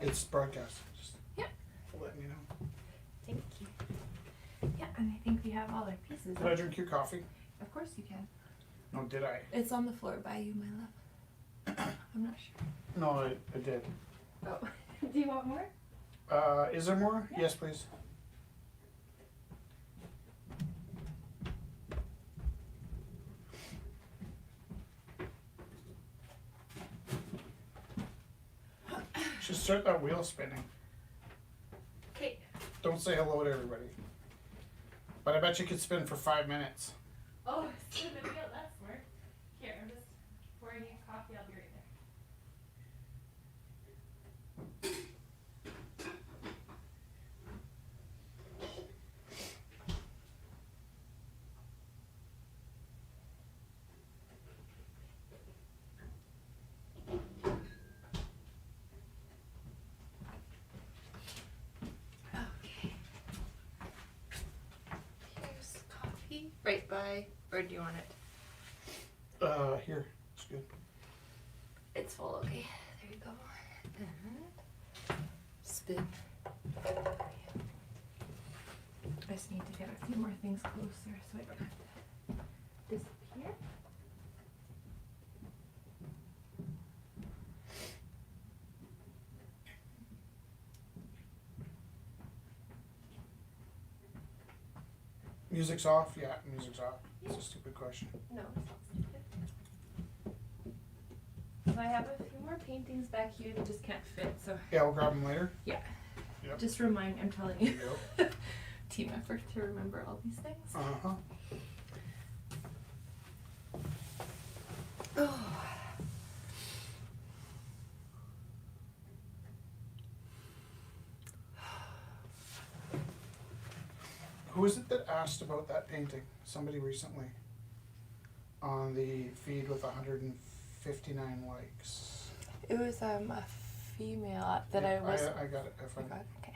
It's broadcast. Just Yeah. letting you know. Thank you. Yeah, and I think we have all our pieces. Can I drink your coffee? Of course you can. No, did I? It's on the floor by you, my love. I'm not sure. No, I did. Oh, do you want more? Is there more? Yeah. Yes, please. Should start that wheel spinning. Okay. Don't say hello to everybody. But I bet you could spin for 5 minutes. Oh, spin the wheel. That's smart. Here, I'm just pouring you coffee. I'll be right there. Okay. Here's coffee. Right by, or do you want it? Here. It's good. It's full, okay. There you go. Spin. I just need to get a few more things closer so I don't have to disappear. Music's off? Yeah, music's off. It's a stupid question. No, it's not stupid. So I have a few more paintings back here that just can't fit, so Yeah, we'll grab them later. yeah. Yep. Just remind, I'm telling you. There Team effort to remember all these things. Uh-huh. Oh. Who is it that asked about that painting? Somebody recently. On the feed with 159 likes. It was a female that Yeah, I was. I got it. If Oh I, God, okay.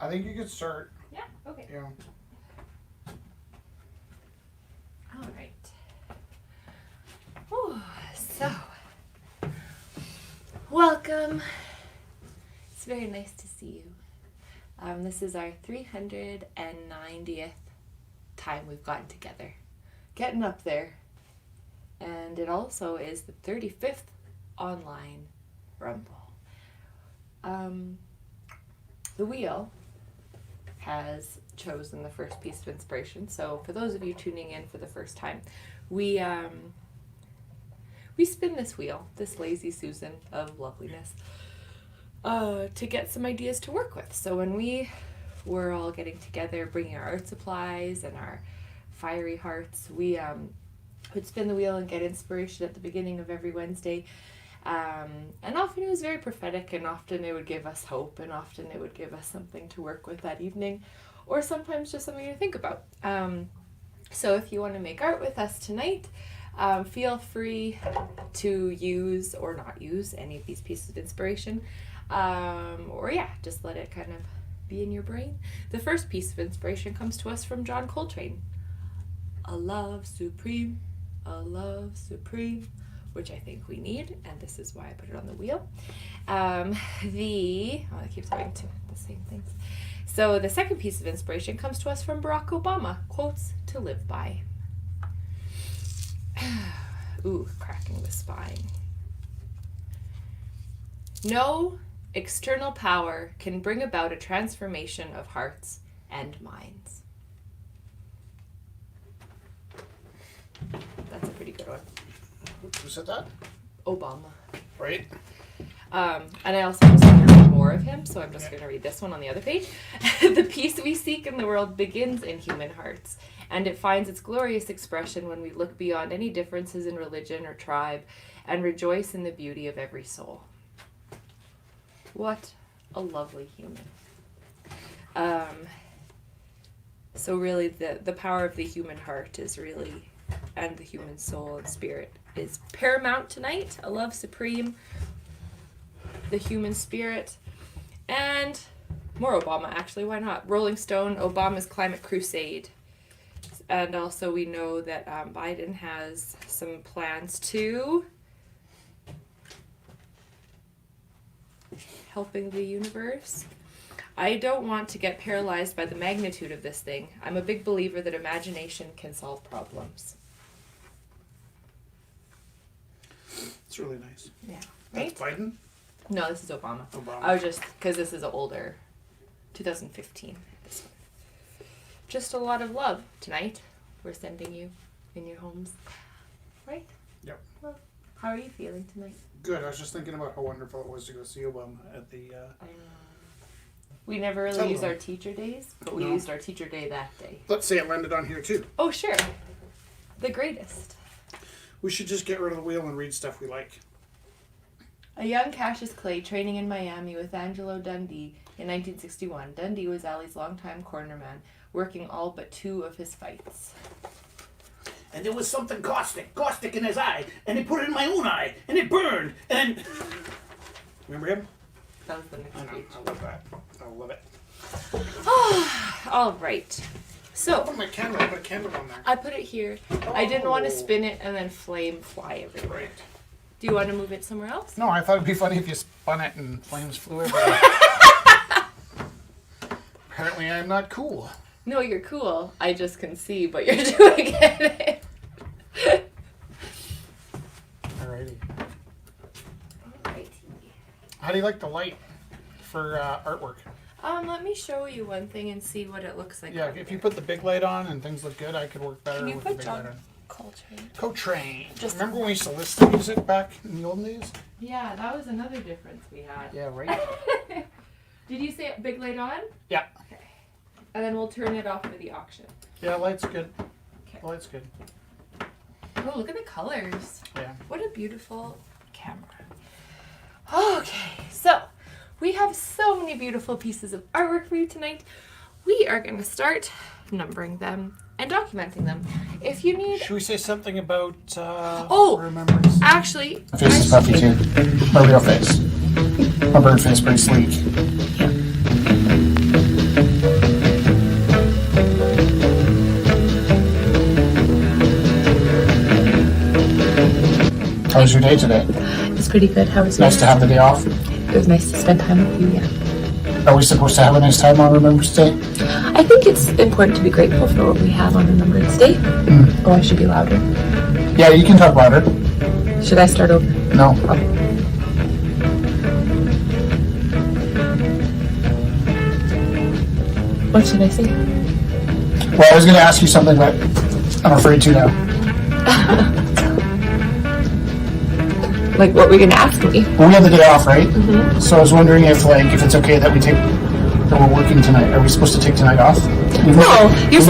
I think you could start. Yeah. Okay. Yeah. All right. Ooh, so, welcome. It's very nice to see you. This is our 390th time we've gotten together. Getting up there. And it also is the 35th online Rumble. The wheel has chosen the first piece of inspiration. So for those of you tuning in for the first time, we spin this wheel, this lazy Susan of loveliness, to get some ideas to work with. So when we were all getting together, bringing our art supplies and our fiery hearts, we would spin the wheel and get inspiration at the beginning of every Wednesday. And often it was very prophetic, and often it would give us hope, and often it would give us something to work with that evening, or sometimes just something to think about. So if you want to make art with us tonight, feel free to use or not use any of these pieces of inspiration, or yeah, just let it kind of be in your brain. The first piece of inspiration comes to us from John Coltrane. A love supreme, which I think we need, and this is why I put it on the wheel. It keeps having the same things. So the second piece of inspiration comes to us from Barack Obama, quotes to live by. Ooh, cracking the spine. No external power can bring about a transformation of hearts and minds. That's a pretty good one. Who said that? Obama. Right? And I also just want to read more of him, so I'm just going to read this one on the other page. The peace we seek in the world begins in human hearts, and it finds its glorious expression when we look beyond any differences in religion or tribe and rejoice in the beauty of every soul. What a lovely human. So really the power of the human heart is really and the human soul and spirit is paramount tonight. A love supreme, the human spirit, and more Obama, actually. Why not? Rolling Stone, Obama's climate crusade. And also we know that Biden has some plans to helping the universe. I don't want to get paralyzed by the magnitude of this thing. I'm a big believer that imagination can solve problems. It's really nice. Yeah. Right? That's Biden? No, this is Obama. Obama. I was just, because this is older. 2015. This one. Just a lot of love tonight. We're sending you in your homes. Right? Yep. Well, how are you feeling tonight? Good. I was just thinking about how wonderful it was to go see Obama at the. I know. We never really Tell used them. our teacher days, but we No. used our teacher day that day. Let's say it landed on here too. Oh, sure. The greatest. We should just get rid of the wheel and read stuff we like. A young Cassius Clay training in Miami with Angelo Dundee in 1961. Dundee was Ali's longtime cornerman, working all but 2 of his fights. And there was something caustic in his eye, and he put it in my own eye, and it burned, and... Remember him? That was the next I know. page. I love that. I love it. All right. So, Put my candle. I put a candle on there. I put it here. I didn't want to Oh. spin it and then flame fly everywhere. Right. Do you want to move it somewhere else? No, I thought it'd be funny if you spun it and flames flew everywhere. Apparently, I'm not cool. No, you're cool. I just can see what you're doing in it. Alrighty. Alrighty. How do you like the light for artwork? Let me show you one thing and see what it looks like. Yeah, on if you there. put the big light on and things look good, I could work better Can you with the put big John light on. Coltrane? Coltrane. Just- Remember when we used to listen to music back in the olden days? Yeah, that was another difference we had. Yeah, right. Did you say big light on? Yeah. Okay. And then we'll turn it off for the auction. Yeah, light's good. Okay. Light's good. Oh, look at the colors. Yeah. What a beautiful camera. Okay, so we have so many beautiful pieces of artwork for you tonight. We are going to start numbering them and documenting them. If you need... Should we say something about Oh! remembrance? Actually... My face is puffy too. My real face. My bird face pretty sleek. How was your day today? It's pretty good. How was Nice yours? to have the day off. It was nice to spend time with you, yeah. Are we supposed to have a nice time on Remembrance Day? I think it's important to be grateful for what we have on Remembrance Day. Oh, I should be louder. Yeah, you can talk louder. Should I start over? No. What should I say? Well, I was going to ask you something, but I'm afraid to now. Like, what were you going to ask me? Well, we have the day off, right? So I was wondering if it's okay that we're working tonight. Are we supposed to take tonight off? You're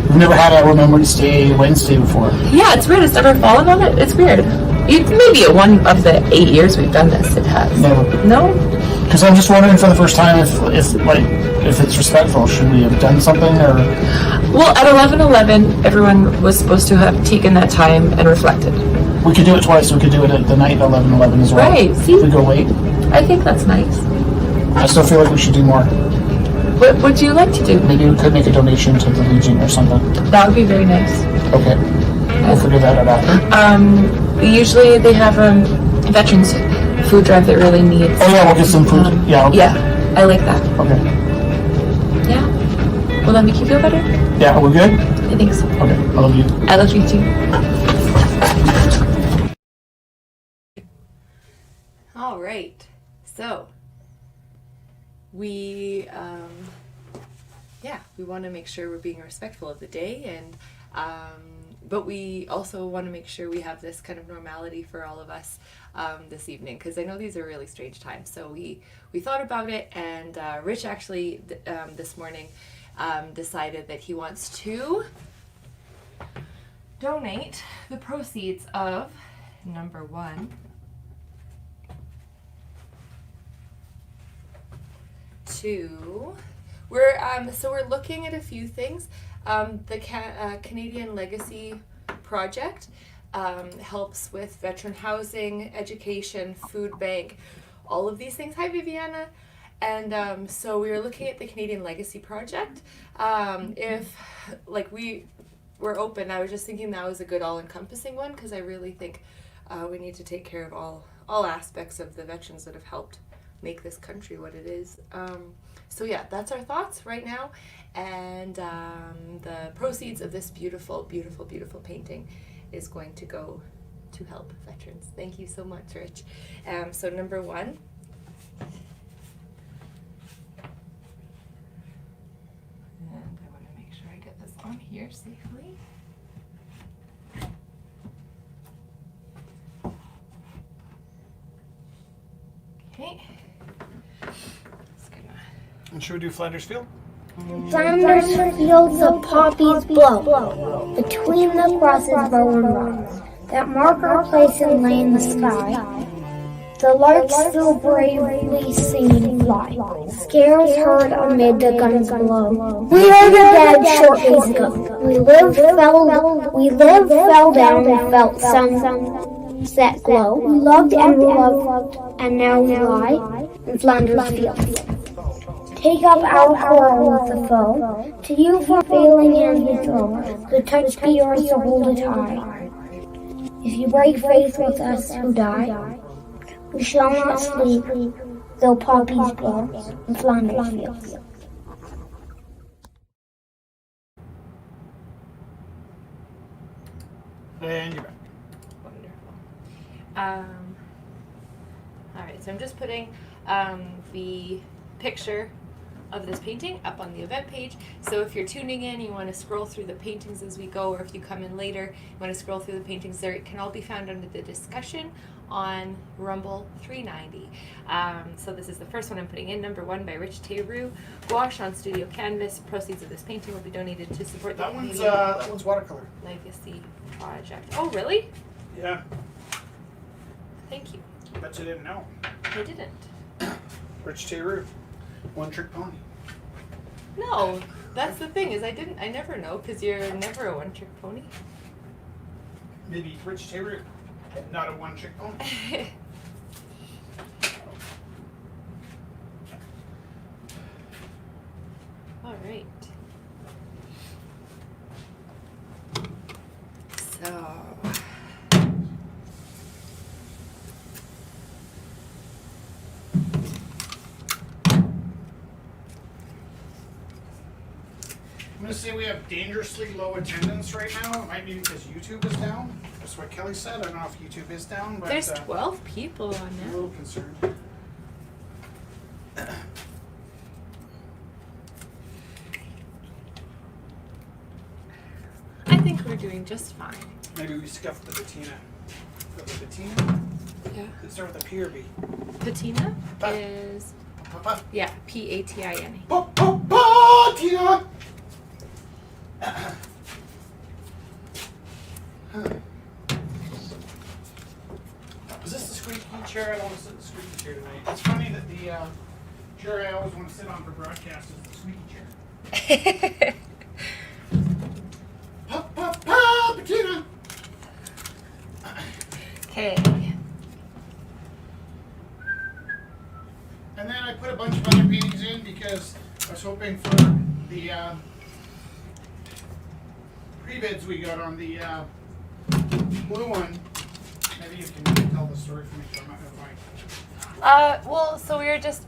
We've never had a Remembrance Day Wednesday before. Yeah, it's weird. It's never fallen on it. It's weird. Maybe at one of the 8 years we've done this, it has. Never. No? Because I'm just wondering for the first time if it's respectful. Should we have done something or? Well, at 11:11, everyone was supposed to have taken that time and reflected. We could do it twice. We could do it at the night 11:11 as well. Right, see? If we go late. I think that's nice. I still feel like we should do more. What would you like to do? Maybe we could make a donation to the Legion or something. That would be very nice. Okay. We'll figure that out after. Usually they have veterans food drive that really needs. Oh yeah, we'll get some food. Yeah. Okay. Yeah, I like that. Okay. Yeah. Will that make you feel better? Yeah, we're good? I think so. Okay. I love you. I love you too. All right. So we want to make sure we're being respectful of the day, and but we also want to make sure we have this kind of normality for all of us this evening, because I know these are really strange times. So we thought about it, and Rich actually this morning decided that he wants to donate the proceeds of number 1 to we're looking at a few things. The Canadian Legacy Project helps with veteran housing, education, food bank, all of these things. Hi, Viviana. And so we were looking at the Canadian Legacy Project. If like we're open, I was just thinking that was a good all-encompassing one because I really think we need to take care of all aspects of the veterans that have helped make this country what it is. So yeah, that's our thoughts right now, and the proceeds of this beautiful, beautiful, beautiful painting is going to go to help veterans. Thank you so much, Rich. So number 1. And I want to make sure I get this on here safely. Okay. Just gonna. And should we do Flanders Field? Flanders fields of poppies blow between the crosses bow and rise that mark our place and lay in the sky. The larks still bravely sing and fly. Scares heard amid the guns below. We are the dead short days ago. We lived, fell down, and felt sunset glow. We loved and loved, and now we lie in Flanders fields. Take up our quarrel with the foe. To you for failing hands we throw. The touch be yours to hold it high. If you break faith with us who die, we shall not sleep, though poppies blow in Flanders fields. And you're back. Wonderful. All right, so I'm just putting the picture of this painting up on the event page. So if you're tuning in, you want to scroll through the paintings as we go, or if you come in later, you want to scroll through the paintings there, it can all be found under the discussion on Rumble 390. So this is the first one I'm putting in, number 1 by Rich Teru. Gouache on studio canvas. Proceeds of this painting will be donated to support the That one's Canadian watercolor. Legacy Project. Oh, really? Yeah. Thank you. Bet you didn't know. I didn't. Rich Teru. One trick pony. No, that's the thing is I never know because you're never a one-trick pony. Maybe Rich Teru. Not a one trick pony. All right. So. I'm going to say we have dangerously low attendance right now. It might be because YouTube is down. That's what Kelly said. I don't know if YouTube is down, but There's 12 people on I'm a now. little concerned. I think we're doing just fine. Maybe we scuffed the patina. The patina? Yeah. Let's start with a P or B. Patina Pa- is Pa-pa. yeah, Patina. Patina! Is this the squeaky chair? I don't want to sit in the squeaky chair tonight. It's funny that the chair I always want to sit on for broadcast is the squeaky chair. Patina! Okay. And then I put a bunch of other paintings in because I was hoping for the pre-bids we got on the blue one. Maybe you can tell the story for me if I'm not going to find. Well, so we were just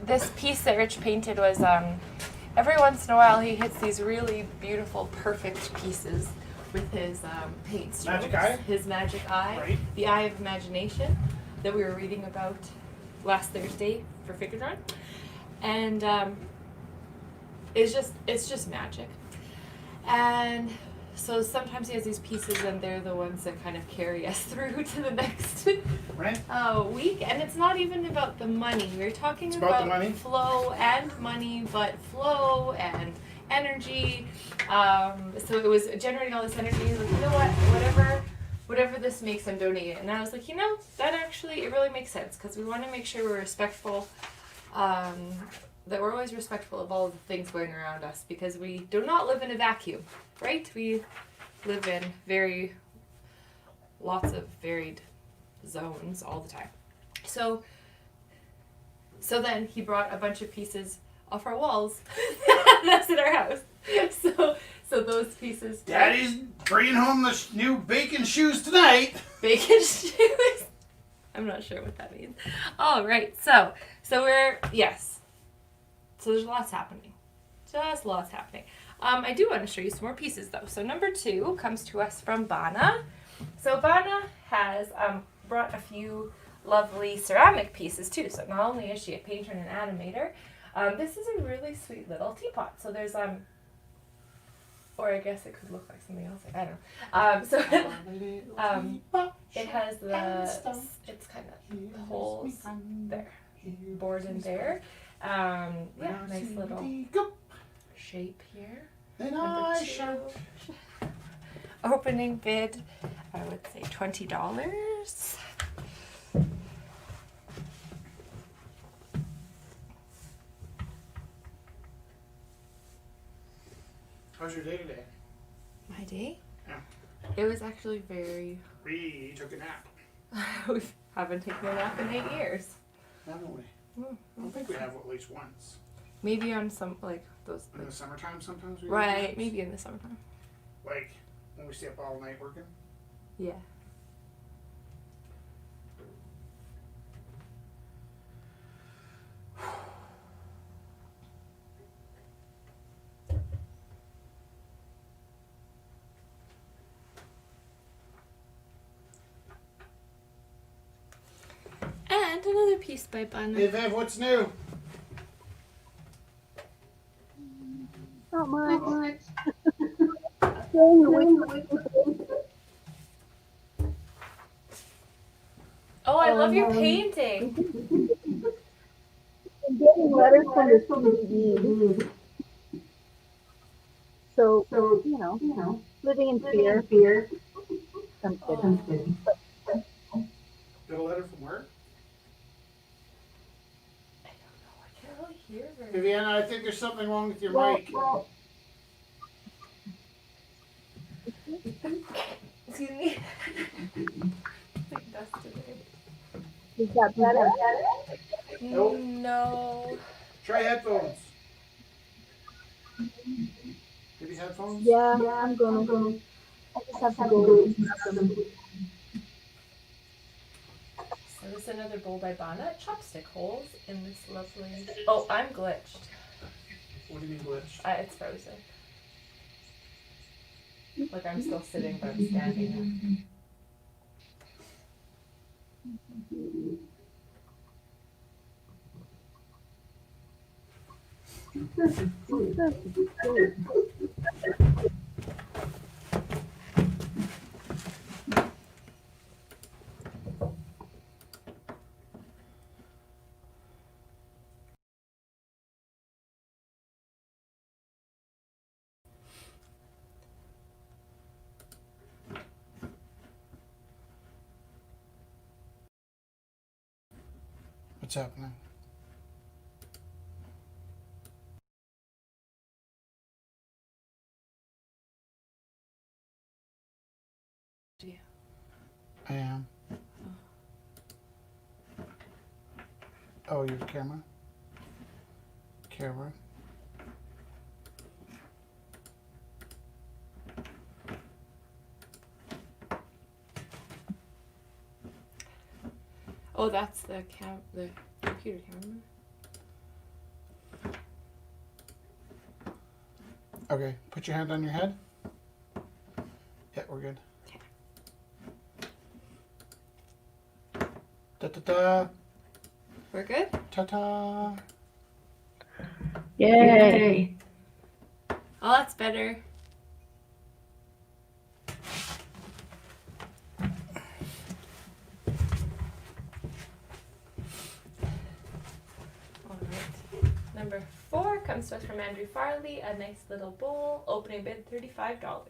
this piece that Rich painted was every once in a while he hits these really beautiful, perfect pieces with his paint strokes. Magic eye? His magic eye, Right. the eye of imagination that we were reading about last Thursday for Figuredron, and it's just magic. And so sometimes he has these pieces, and they're the ones that kind of carry us through to the next Right? week. And it's not even about the money. We're talking It's about the money? flow and money, but flow and energy. So it was generating all this energy. Like, you know what? Whatever this makes, I'm donating it. And I was like, that actually, it really makes sense because we want to make sure we're respectful that we're always respectful of all of the things going around us because we do not live in a vacuum, right? We live in lots of varied zones all the time. So then he brought a bunch of pieces off our walls that's in our house. So those pieces. Daddy's bringing home the new bacon shoes tonight. Bacon shoes. I'm not sure what that means. All right. So we're yes. So there's lots happening. Just lots happening. I do want to show you some more pieces though. So number 2 comes to us from Bana. So Bana has brought a few lovely ceramic pieces too. So not only is she a painter and an animator, this is a really sweet little teapot. So there's or I guess it could look like something else. I don't know. It has it's kind of holes there, bored in there. Yeah, nice little shape here. Number 2. Opening bid, I would say $20. How's your day today? My day? Yeah. It was actually very. We took a nap. We haven't taken a nap in 8 years. Haven't we? I don't think we have at least once. Maybe on some like those. In the summertime sometimes we Right, naps. maybe in the summertime. Like when we stay up all night working. Yeah. And another piece by Bana. Hey Viv, what's new? Not much. Oh, I love your painting. I'm getting letters from the CBD. So you know, living in fear. I'm kidding. Got a letter from where? I can't really hear very Viviana, I think there's something wrong with your mic. Excuse me. Like dust today. Is that better? Nope. No. Try headphones. Maybe headphones? Yeah, I'm gonna. I just have to go. So this is another bowl by Bana. Chopstick holes in this lovely. Oh, I'm glitched. What do you mean glitch? It's frozen. Like I'm still sitting, but I'm standing. What's happening? I am. Oh, you have a camera? Camera? Oh, that's the computer camera. Okay, put your hand on your head. Yeah, we're good. Da-da-da. We're good? Ta-ta. Yay. Oh, that's better. Alright. Number 4 comes to us from Andrew Farley. A nice little bowl. Opening bid $35.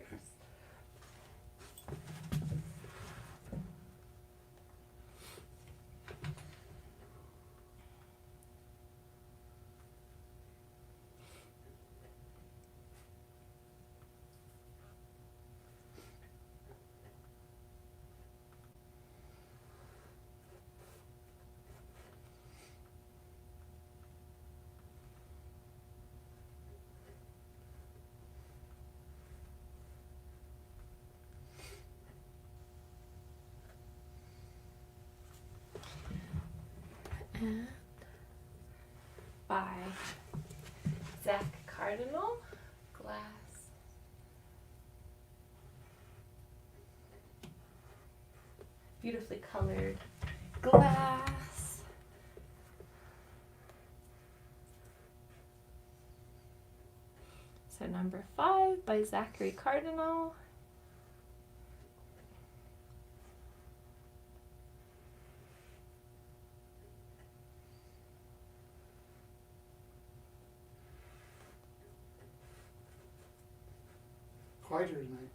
And by Zach Cardinal, glass. Beautifully colored glass. So number 5 by Zachary Cardinal. Quieter tonight.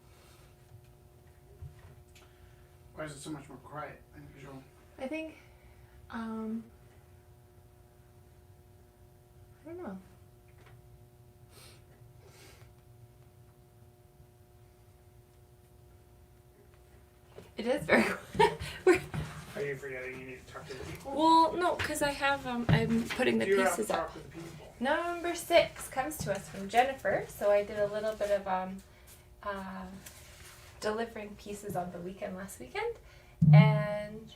Why is it so much more quiet than usual? I think, I don't know. It is very. Are you forgetting you need to talk to the people? Well, no, because I have I'm putting the You have to pieces up. talk to the people. Number 6 comes to us from Jennifer. So I did a little bit of delivering pieces on the weekend last weekend, and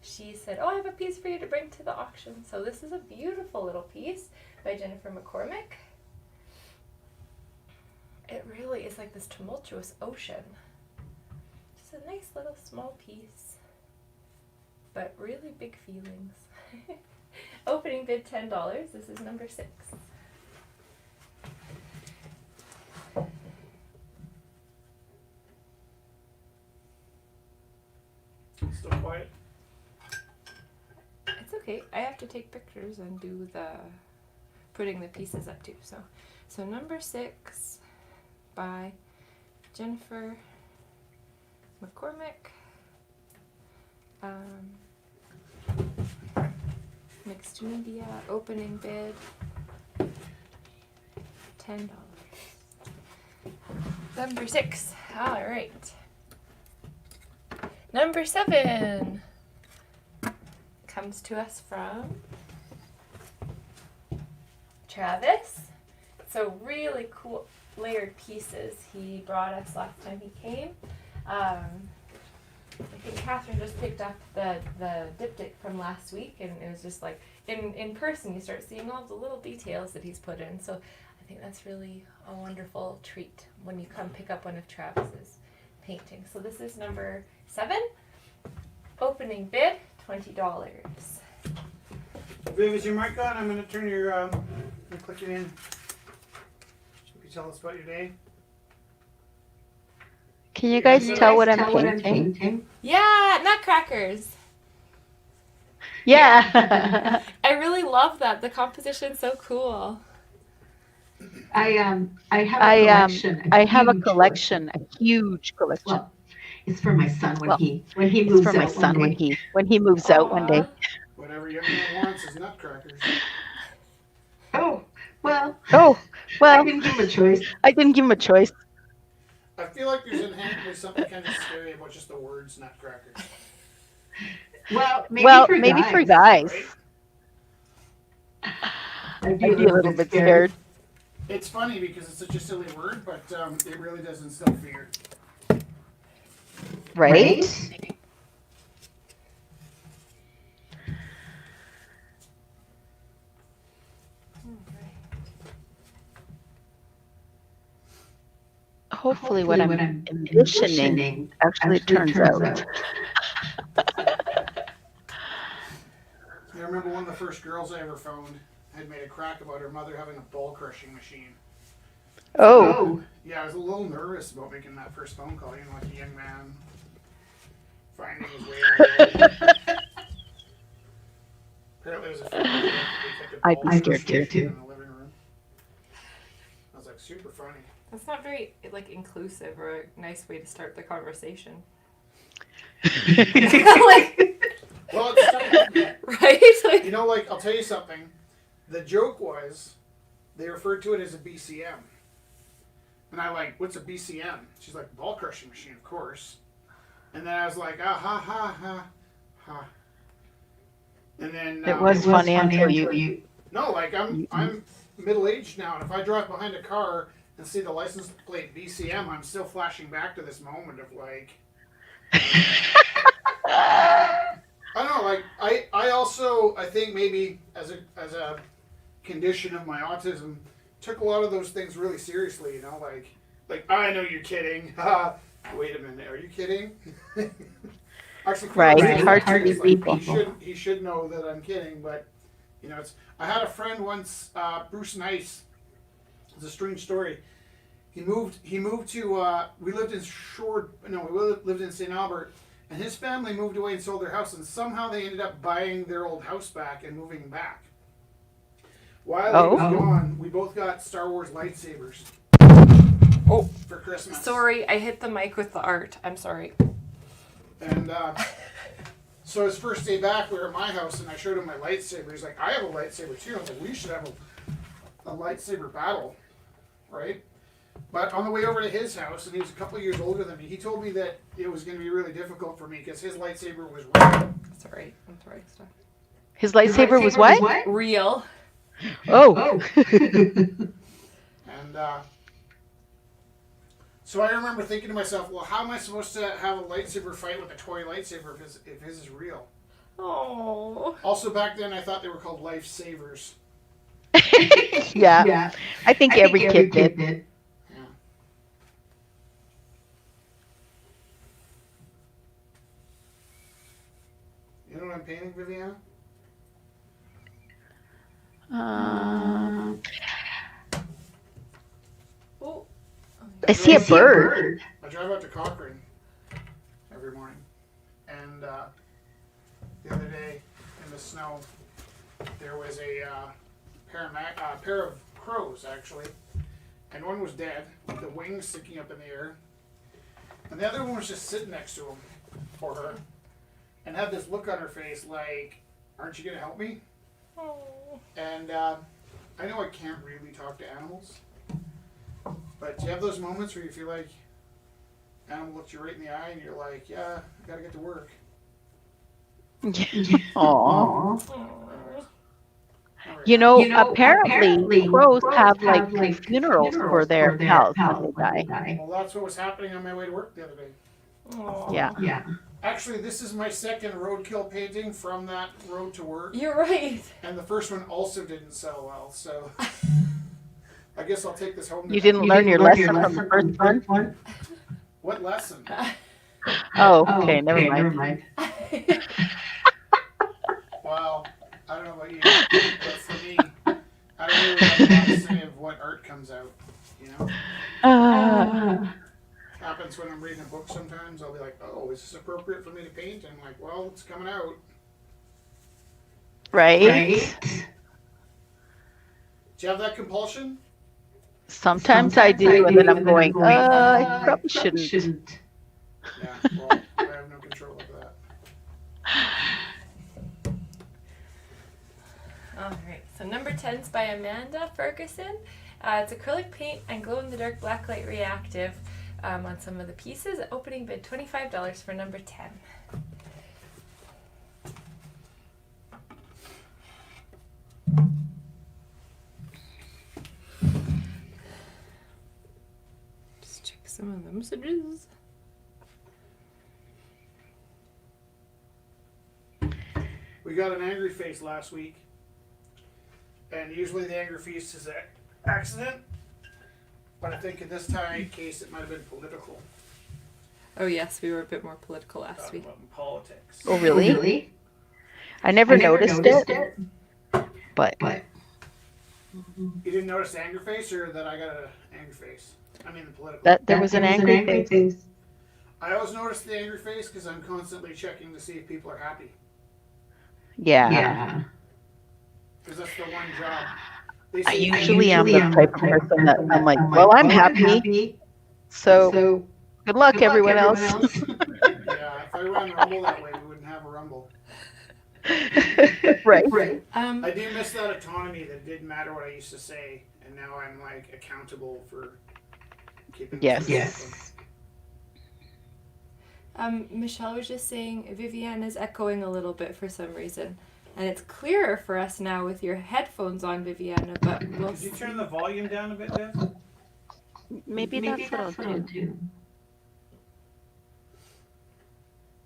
she said, "Oh, I have a piece for you to bring to the auction." So this is a beautiful little piece by Jennifer McCormick. It really is like this tumultuous ocean. Just a nice little small piece, but really big feelings. Opening bid $10. This is number 6. Still quiet? It's okay. I have to take pictures and do the putting the pieces up too. So number 6 by Jennifer McCormick. Mixed media, opening bid $10. Number 6. All right. Number 7 comes to us from Travis. So really cool layered pieces he brought us last time he came. I think Catherine just picked up the diptych from last week, and it was just like in person you start seeing all the little details that he's put in. So I think that's really a wonderful treat when you come pick up one of Travis's paintings. So this is number 7. Opening bid $20. Viv, is your mic on? I'm going to turn your, click it in. Can you tell us about your day? Can you guys tell what I'm painting? Yeah, nutcrackers. Yeah. I really love that. The composition's so cool. I have a collection, a huge collection. Well, it's for my son when he It's moves for my out son one day. when he moves out one day. Aw. Whatever young man wants is nutcrackers. Oh, well, Oh, I well, didn't give him a choice. I didn't give him a choice. I feel like there's inherently something kind of scary about just the words nutcrackers. Well, Maybe for guys. Right? I'd I'd be a little bit scared. It's funny because it's such a silly word, but it really does instill fear. Right? Hopefully what I'm envisioning actually turns out. I remember one of the first girls I ever found had made a crack about her mother having a ball crushing machine. Oh, Yeah, I was a little nervous about making that first phone call, like a young man finding his way in the world. Apparently it was a friend of mine that kept a I'd be ball scared crushing too. machine in the living room. I was like, super funny. That's not very like inclusive or a nice way to start the conversation. Like, Well, it's something, right? Like, you know, like, I'll tell you something. The joke was, they referred to it as a BCM. And I like, what's a BCM? She's like, ball crushing machine, of course. And then I was like, ah, ha, ha, ha, ha. And then... it was funny until you. No, like, I'm middle-aged now, and if I drive behind a car and see the license plate BCM, I'm still flashing back to this moment of, like... I don't know. Like I also I think maybe as a condition of my autism, took a lot of those things really seriously. You know, like I know you're kidding. Wait a minute, are you kidding? Actually, Right, it's hard to it's read like, people. he should know that I'm kidding, but you know, it's. I had a friend once, Bruce Nice. It's a strange story. He moved to. We lived in we lived in St. Albert, and his family moved away and sold their house, and somehow they ended up buying their old house back and moving back. While he was gone, we both got Star Wars lightsabers. Oh, for Christmas. sorry, I hit the mic with the art. I'm sorry. And so his first day back, we were at my house, and I showed him my lightsaber. He's like, I have a lightsaber too. I was like, we should have a lightsaber battle, right? But on the way over to his house, and he was a couple of years older than me, he told me that it was going to be really difficult for me because his lightsaber was real. Sorry, I'm sorry. Stop. His lightsaber was what? Real. Oh. And so I remember thinking to myself, well, how am I supposed to have a lightsaber fight with a toy lightsaber if his is real? Oh. Also, back then, I thought they were called lifesavers. Yeah. I think every kid did. Yeah. You know what I'm painting, Viviana? Oh. I see a bird. I drive out to Cochrane every morning, and the other day in the snow, there was a pair of crows actually, and one was dead with the wings sticking up in the air, and the other one was just sitting next to him, or her, and had this look on her face like, "Aren't you gonna help me?" Oh. And I know I can't really talk to animals, but do you have those moments where you feel like animal looks you right in the eye and you're like, yeah, I gotta get to work? Aww. Oh. You know, apparently crows have like funerals for their pals when they die. Well, that's what was happening on my way to work the other day. Oh. Yeah. Actually, this is my second roadkill painting from that road to work, You're right. and the first one also didn't sell well, so I guess I'll take this home. You didn't learn your lesson from the first one? What lesson? Oh, okay, never mind. Wow, I don't know about you, but for me, I don't really have a lot to say of what art comes out, you know? Happens when I'm reading a book sometimes. I'll be like, oh, is this appropriate for me to paint? And I'm like, well, it's coming out. Right? Do you have that compulsion? Sometimes I do, and then I'm going, I probably shouldn't. Yeah, well, I have no control over that. Alright, so number 10 is by Amanda Ferguson. It's acrylic paint and glow-in-the-dark blacklight reactive on some of the pieces. Opening bid $25 for number 10. Just check some of the messages. We got an angry face last week, and usually the angry face is an accident, but I think in this case it might have been political. Oh yes, we were a bit more political last Talking week. about politics. Oh, really? I never noticed it. But You didn't notice the angry face, or that I got an angry face? I mean the political. that there was an angry face. I always notice the angry face because I'm constantly checking to see if people are happy. Yeah. Because that's the one job. They I say usually am the type of person that I'm like, well, I'm happy. So good luck, everyone else. Yeah, if I ran Rumble that way, we wouldn't have a Rumble. Right. I do miss that autonomy that it didn't matter what I used to say, and now I'm like accountable for keeping. Yes. Michelle was just saying Vivian is echoing a little bit for some reason. And it's clearer for us now with your headphones on, Viviana, but we'll Could you turn the volume down a bit, Dev? Maybe that's what I'll do.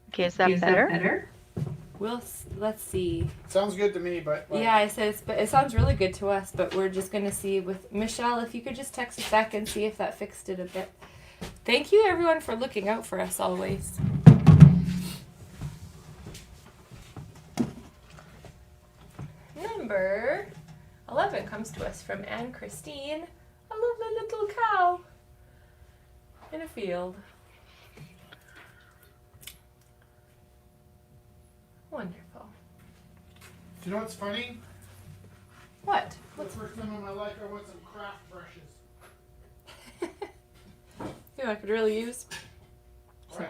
Okay, is that better? let's see. Sounds good to me, but like, Yeah, I said it sounds really good to us, but we're just gonna see with Michelle. If you could just text us back and see if that fixed it a bit. Thank you everyone for looking out for us always. Number 11 comes to us from Anne Christine, a lovely little cow in a field. Wonderful. Do you know what's funny? What? For the first time in my life, I want some craft brushes. You know what I could really use? What?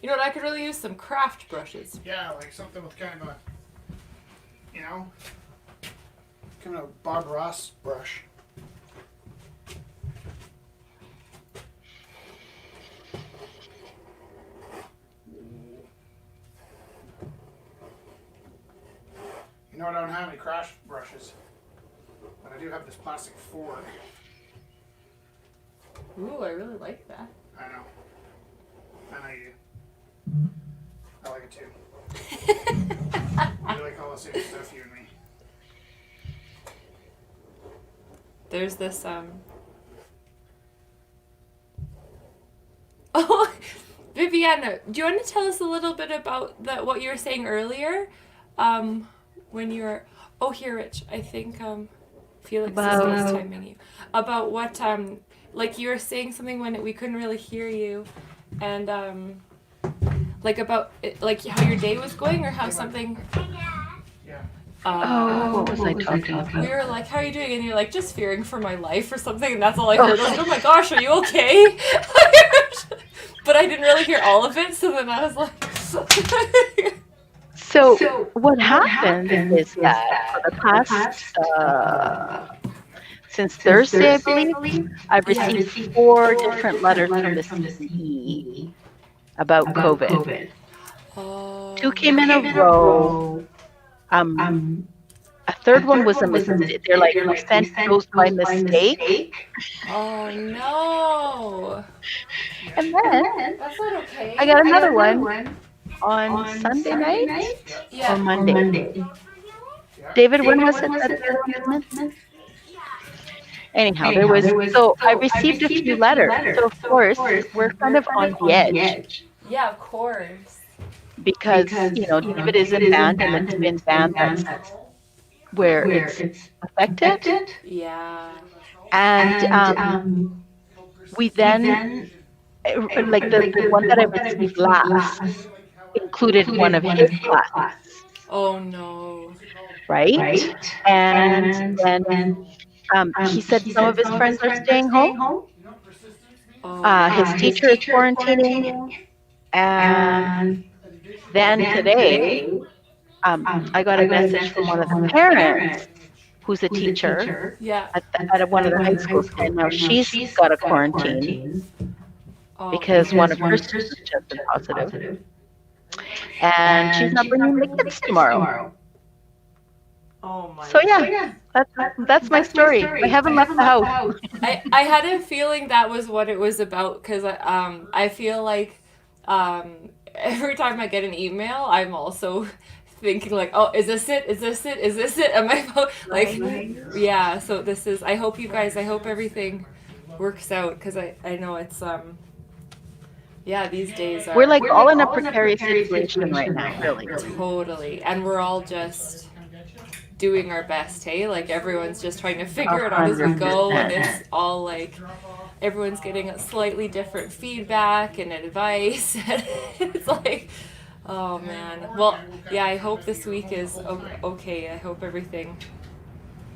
You know what I could really use? Some craft brushes. Yeah, like something with kind of a, you know, kind of a Bob Ross brush. You know, I don't have any craft brushes, but I do have this plastic fork. Ooh, I really like that. I know. I know you do. I like it too. We like all the same stuff, you and me. There's this Oh, Viviana, do you want to tell us a little bit about what you were saying earlier? When you were here, Rich. I think Felix is FaceTiming you about what like you were saying something when we couldn't really hear you, and like about like how your day was going or how something. Yeah. What was I talking about? We were like, "How are you doing?" And you're like, "Just fearing for my life" or something. And that's all I heard. I was like, "Oh my gosh, are you okay?" But I didn't really hear all of it. So then I was like. So what happened is that for the past, since Thursday, I believe, I've received 4 different letters from the CDC about COVID. Oh. 2 came in a row. A third one was a mistake. They're like, we sent those by mistake. Oh no. And then That's not okay. I got another one on Sunday night Yeah. or Monday. David, when was it that anyhow, there was, so I received a few letters. So of course, we're kind of on the edge Yeah, of course. because, you know, David is in band and it's been band that's where it's affected. Yeah. And we then, like the one that I received last included one of his classes, Oh no. right? And then he said some of his friends are staying home. Oh. His teacher is quarantining. And then today, I got a message from one of the parents who's a teacher Yeah. at one of the high schools, and now she's got a quarantine Oh, because one of her students tested positive. And she's not bringing the kids tomorrow. Oh my. So yeah, that's my story. I haven't left the house. I had a feeling that was what it was about because I feel like every time I get an email, I'm also thinking like, oh, is this it? Is this it? Is this it? Am I like, yeah? So this is. I hope you guys. I hope everything works out because I know it's yeah, these days are. We're like all in a precarious situation right now, really. Totally, and we're all just doing our best, hey? Like everyone's just trying to figure it out as we go, and it's all like everyone's getting a slightly different feedback and advice. And it's like, oh man. Well, yeah, I hope this week is okay. I hope everything.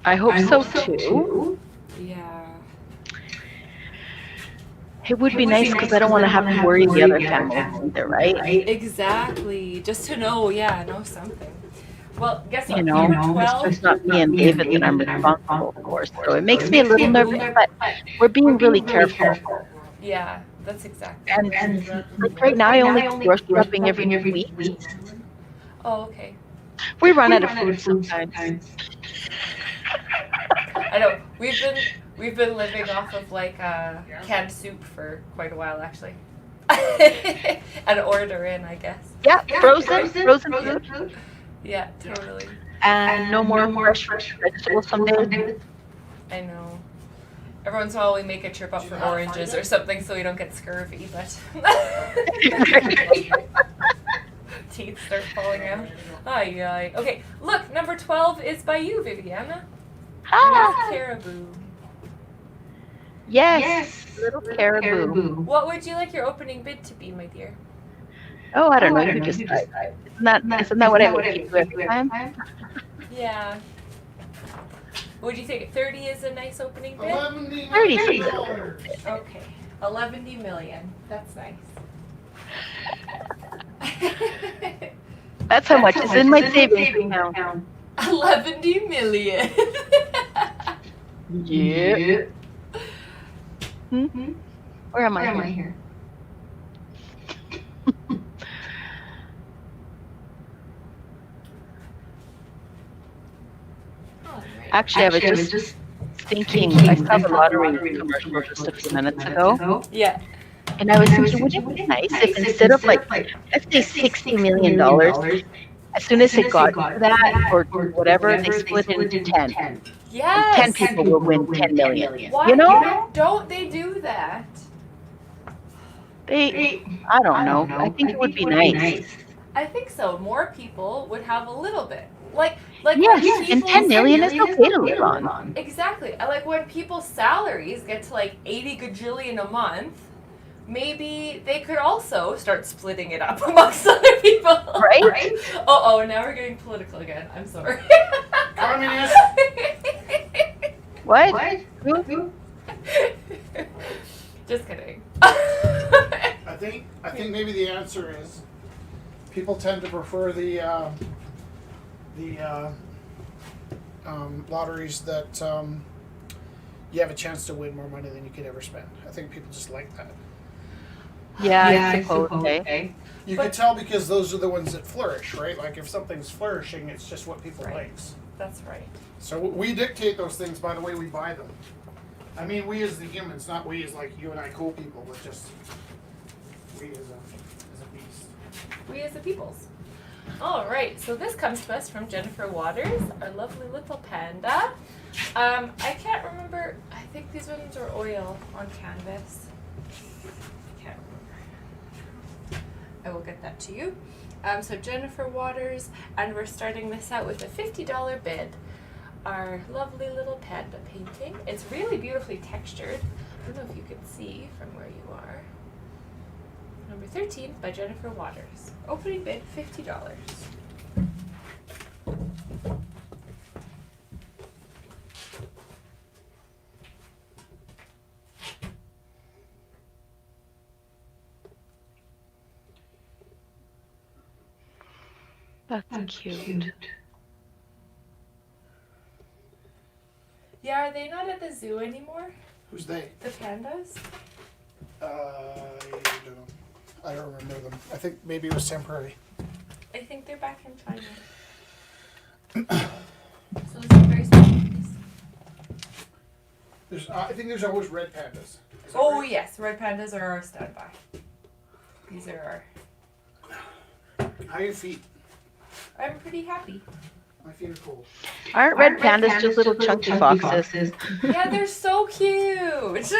I hope so too. Yeah. It would be nice because I don't want to have to worry the other families either, right? Exactly. Just to know, know something. Well, guess what? You know, Peter it's 12. just not me and David that I'm responsible for. So it makes me a little nervous, but we're being really careful. Yeah, that's exactly. And like right now, I only grocery shopping every week. Oh, okay. We run out of food sometimes. I know. We've been living off of like canned soup for quite a while actually. An order in, I guess. Yeah, frozen food. Yeah, totally. And no more fresh vegetables some days. I know. Every once in a while we make a trip up Do you for know how to oranges find or it? something so we don't get scurvy, but teeth start falling out. Ay, ay. Okay, look, number 12 is by you, Viviana. Ah, Caribou. yes, little caribou. What would you like your opening bid to be, my dear? Oh, I don't know. You just decide. Isn't that what I make you do every time? Yeah. Would you think 30 is a nice opening bid? $11 Okay. 11 million. That's nice. That's how much is in my savings account. 11 million. Yeah. Where am I here? Actually, I was just thinking, I saw the lottery commercial just a few minutes ago, Yeah. and I was thinking, wouldn't it be nice if instead of like, let's say $60 million, as soon as it got to that, or whatever, they split into 10. Yes. 10 people will win 10 million. Why You know? don't they do that? I don't know. I think it would be nice. I think so. More people would have a little bit. Like Yes, when and people's- 10 million is okay to live on. Exactly. I like when people's salaries get to like 80 gajillion a month, maybe they could also start splitting it up amongst other people. Right? Oh, now we're getting political again. I'm sorry. Communist. What? Who? Just kidding. I think maybe the answer is people tend to prefer the lotteries that you have a chance to win more money than you could ever spend. I think people just like that. Yeah, I suppose. Eh? You could tell because those are the ones that flourish, right? Like if something's flourishing, it's just what people Right. likes. That's right. So we dictate those things by the way we buy them. I mean, we as the humans, not we as like you and I cool people, but just we as a beast. We as the peoples. All right, so this comes to us from Jennifer Waters, our lovely little panda. I can't remember. I think these ones are oil on canvas. Can't remember. I will get that to you. So Jennifer Waters, and we're starting this out with a $50 bid. Our lovely little panda painting. It's really beautifully textured. I don't know if you can see from where you are. Number 13 by Jennifer Waters. Opening bid $50. That's cute. Yeah, are they not at the zoo anymore? Who's they? The pandas? I don't know. I don't remember them. I think maybe it was temporary. I think they're back in China. So those are very small ones. There's, I think there's always red pandas. Is that Oh right? yes, red pandas are our standby. These are our. How are your feet? I'm pretty happy. My feet are cold. Aren't red pandas just little chunky foxes? Yeah, they're so cute.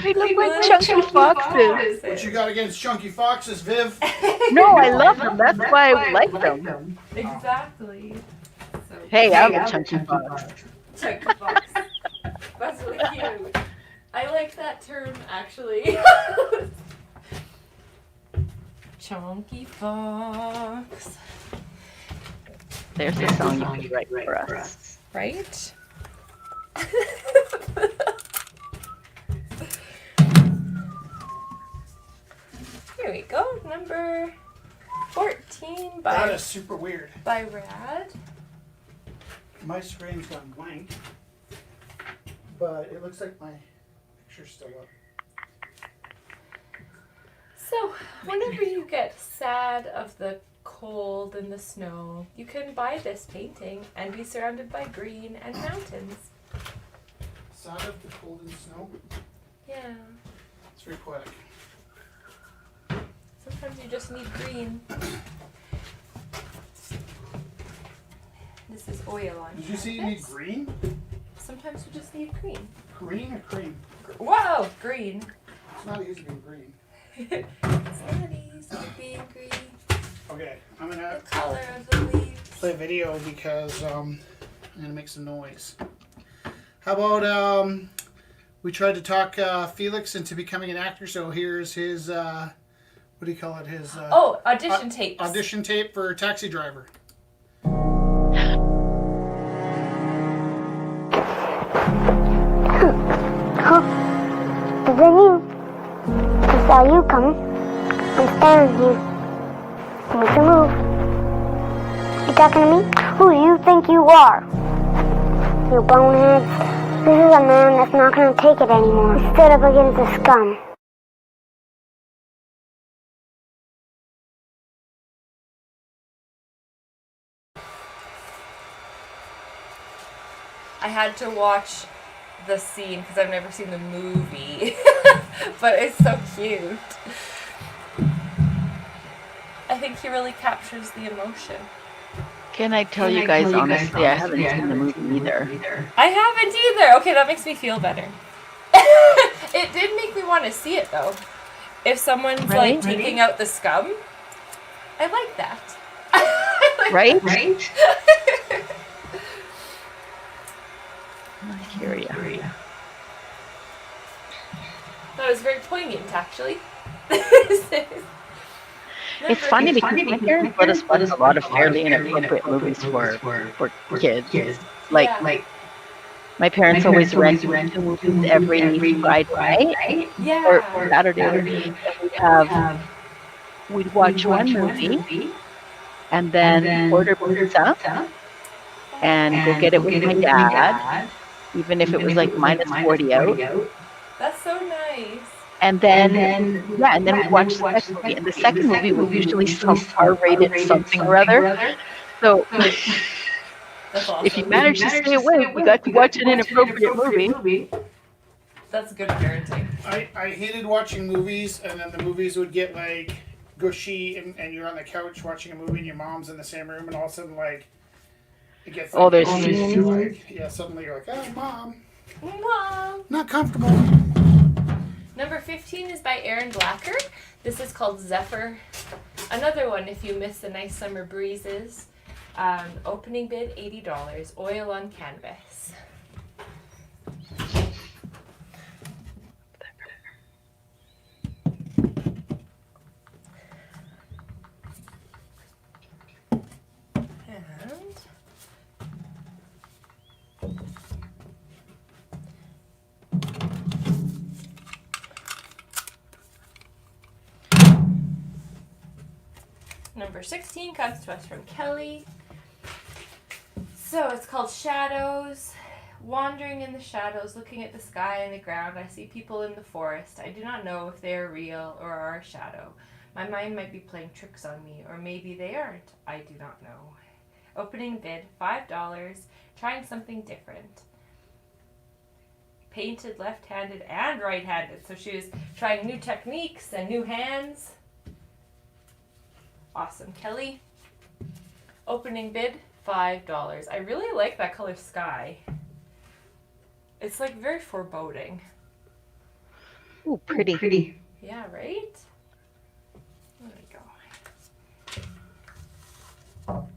They look like chunky foxes. What you got against chunky foxes, Viv? No, I love them. That's why I like them. Exactly. So Hey, I'm a chunky fox. chunky fox. That's really cute. I like that term actually. Chunky fox. There's a song you can write for us. Right? Here we go. Number 14 That by is super weird. Rad. My screen's gone blank, but it looks like my picture's still up. So, whenever you get sad of the cold and the snow, you can buy this painting and be surrounded by green and mountains. Sad of the cold and snow. Yeah. It's very poetic. Sometimes you just need green. This is oil on Did you say you need canvas. green? Sometimes you just need green. Green or cream? Whoa, green. It's not easy being green. It's not easy being green. Okay, I'm gonna The color of the leaves. play a video because I'm gonna make some noise. How about we tried to talk Felix into becoming an actor, so here's his what do you call it? His Audition tapes. audition tape for Taxi Driver. Is that you? I saw you coming. I'm standing here. Make a move. You talking to me? Who do you think you are? You boneheads. This is a man that's not going to take it anymore. He stood up against the scum. I had to watch the scene because I've never seen the movie, but it's so cute. I think he really captures the emotion. Can I tell you guys honestly, I haven't seen the movie either. I haven't either. Okay, that makes me feel better. It did make me want to see it though. If someone's like taking out the scum, I like that. Right? I hear ya. That was very poignant, actually. It's funny because my parents let us watch a lot of fairly inappropriate movies for kids. Like my parents always rented to movies every Friday night or Saturday. And we'd watch one movie and then order pizza and go get it with my dad, even if it was like minus 40 out. That's so nice. And then we'd watch the second movie. And the second movie was usually some R-rated something or other. So That's awesome. if you managed to stay awake, you got to watch an inappropriate movie. That's good parenting. I hated watching movies, and then the movies would get like gushy, and you're on the couch watching a movie, and your mom's in the same room, and all of a sudden like it gets like, there's suddenly you're like, oh mom, Mom. not comfortable. Number 15 is by Aaron Blacker. This is called Zephyr. Another one if you miss the nice summer breezes. Opening bid $80. Oil on canvas. Number 16 comes to us from Kelly. So it's called Shadows. Wandering in the shadows, looking at the sky and the ground, I see people in the forest. I do not know if they are real or are a shadow. My mind might be playing tricks on me, or maybe they aren't. I do not know. Opening bid, $5. Trying something different. Painted left-handed and right-handed. So she was trying new techniques and new hands. Awesome. Kelly. Opening bid, $5. I really like that color sky. It's like very foreboding. Ooh, pretty. Yeah, right? There we go.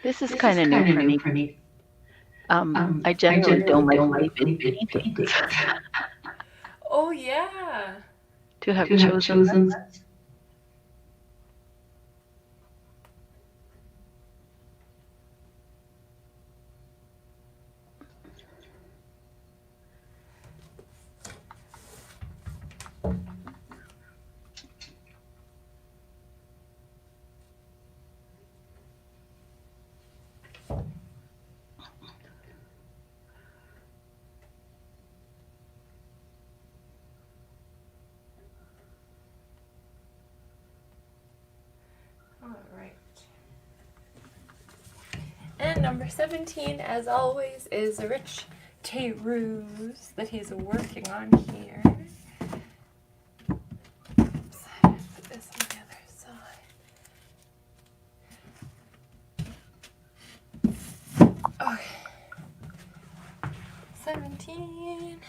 This is kind of new for me. I generally don't like paintings. Oh, yeah. To have chosen All right. And number 17, as always, is a rich Teirus that he's working on here. Oops, put this on the other side. Okay. 17.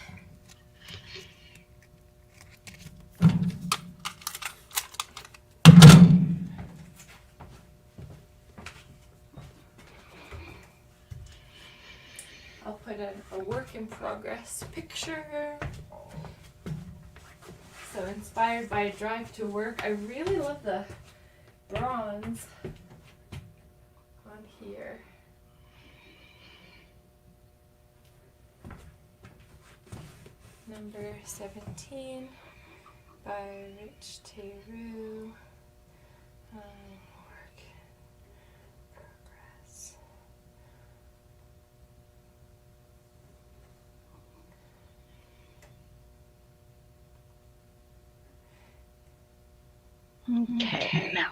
I'll put in a work in progress picture. So inspired by a drive to work. I really love the bronze on here. Number 17 by Rich Teru. Work progress. Okay, now.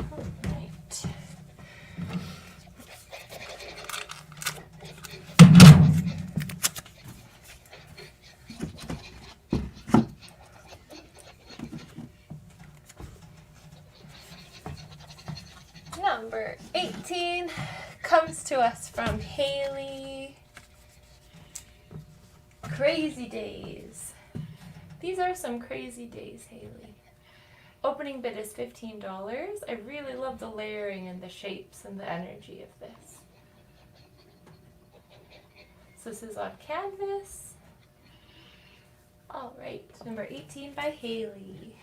Alright. Number 18 comes to us from Haley. Crazy days. These are some crazy days, Haley. Opening bid is $15. I really love the layering and the shapes and the energy of this. So this is on canvas. Alright, number 18 by Haley.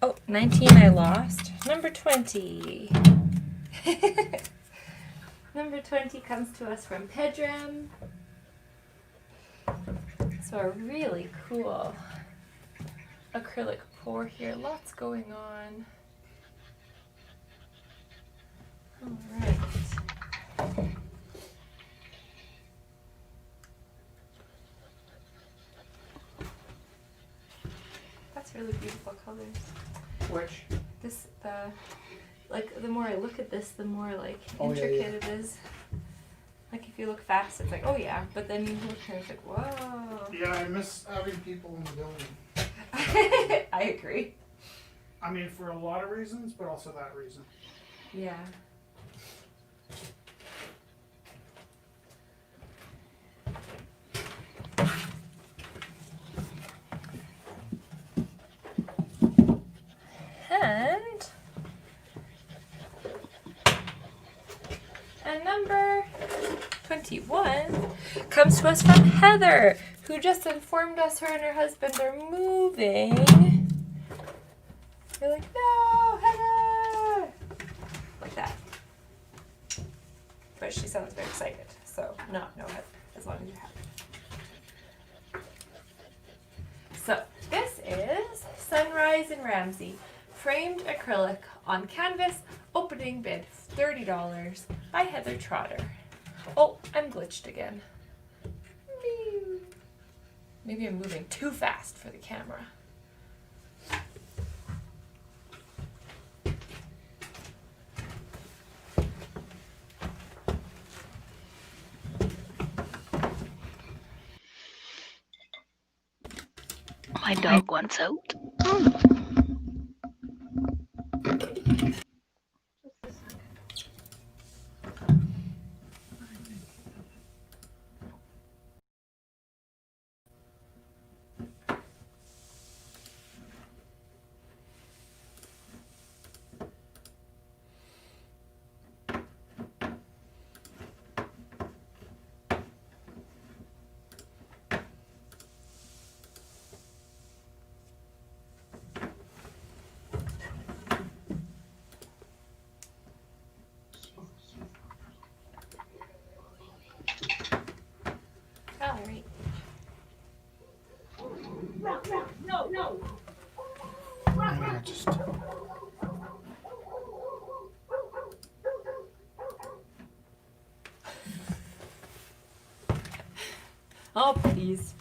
Oh, 19 I lost. Number 20. Number 20 comes to us from Pedram. So a really cool acrylic pour here. Lots going on. Alright. That's really beautiful colors. Which? This, the more I look at this, the more like Oh, yeah, intricate it is. Like if you look fast, it's like, oh yeah, but then you look and it's like, whoa. Yeah, I miss having people in the building. I agree. I mean, for a lot of reasons, but also that reason. Yeah. And number 21 comes to us from Heather, who just informed us her and her husband are moving. We're like, no, Heather! Like that. But she sounds very excited, so no Heather, as long as you're happy. So this is Sunrise in Ramsey, framed acrylic on canvas, opening bid $30 by Heather Trotter. Oh, I'm glitched again. Maybe I'm moving too fast for the camera. My dog wants out. All right. I'm gonna just. Oh, please.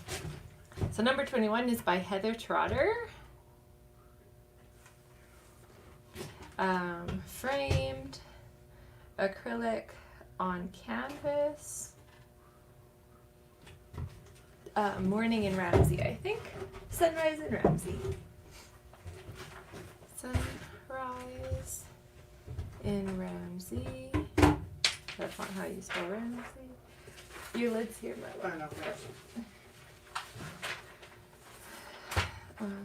So number 21 is by Heather Trotter. Framed, acrylic on canvas. Morning in Ramsey, I think. Sunrise in Ramsey. Sunrise in Ramsey. That's not how you spell Ramsey. Your lid's here, by the way. I know.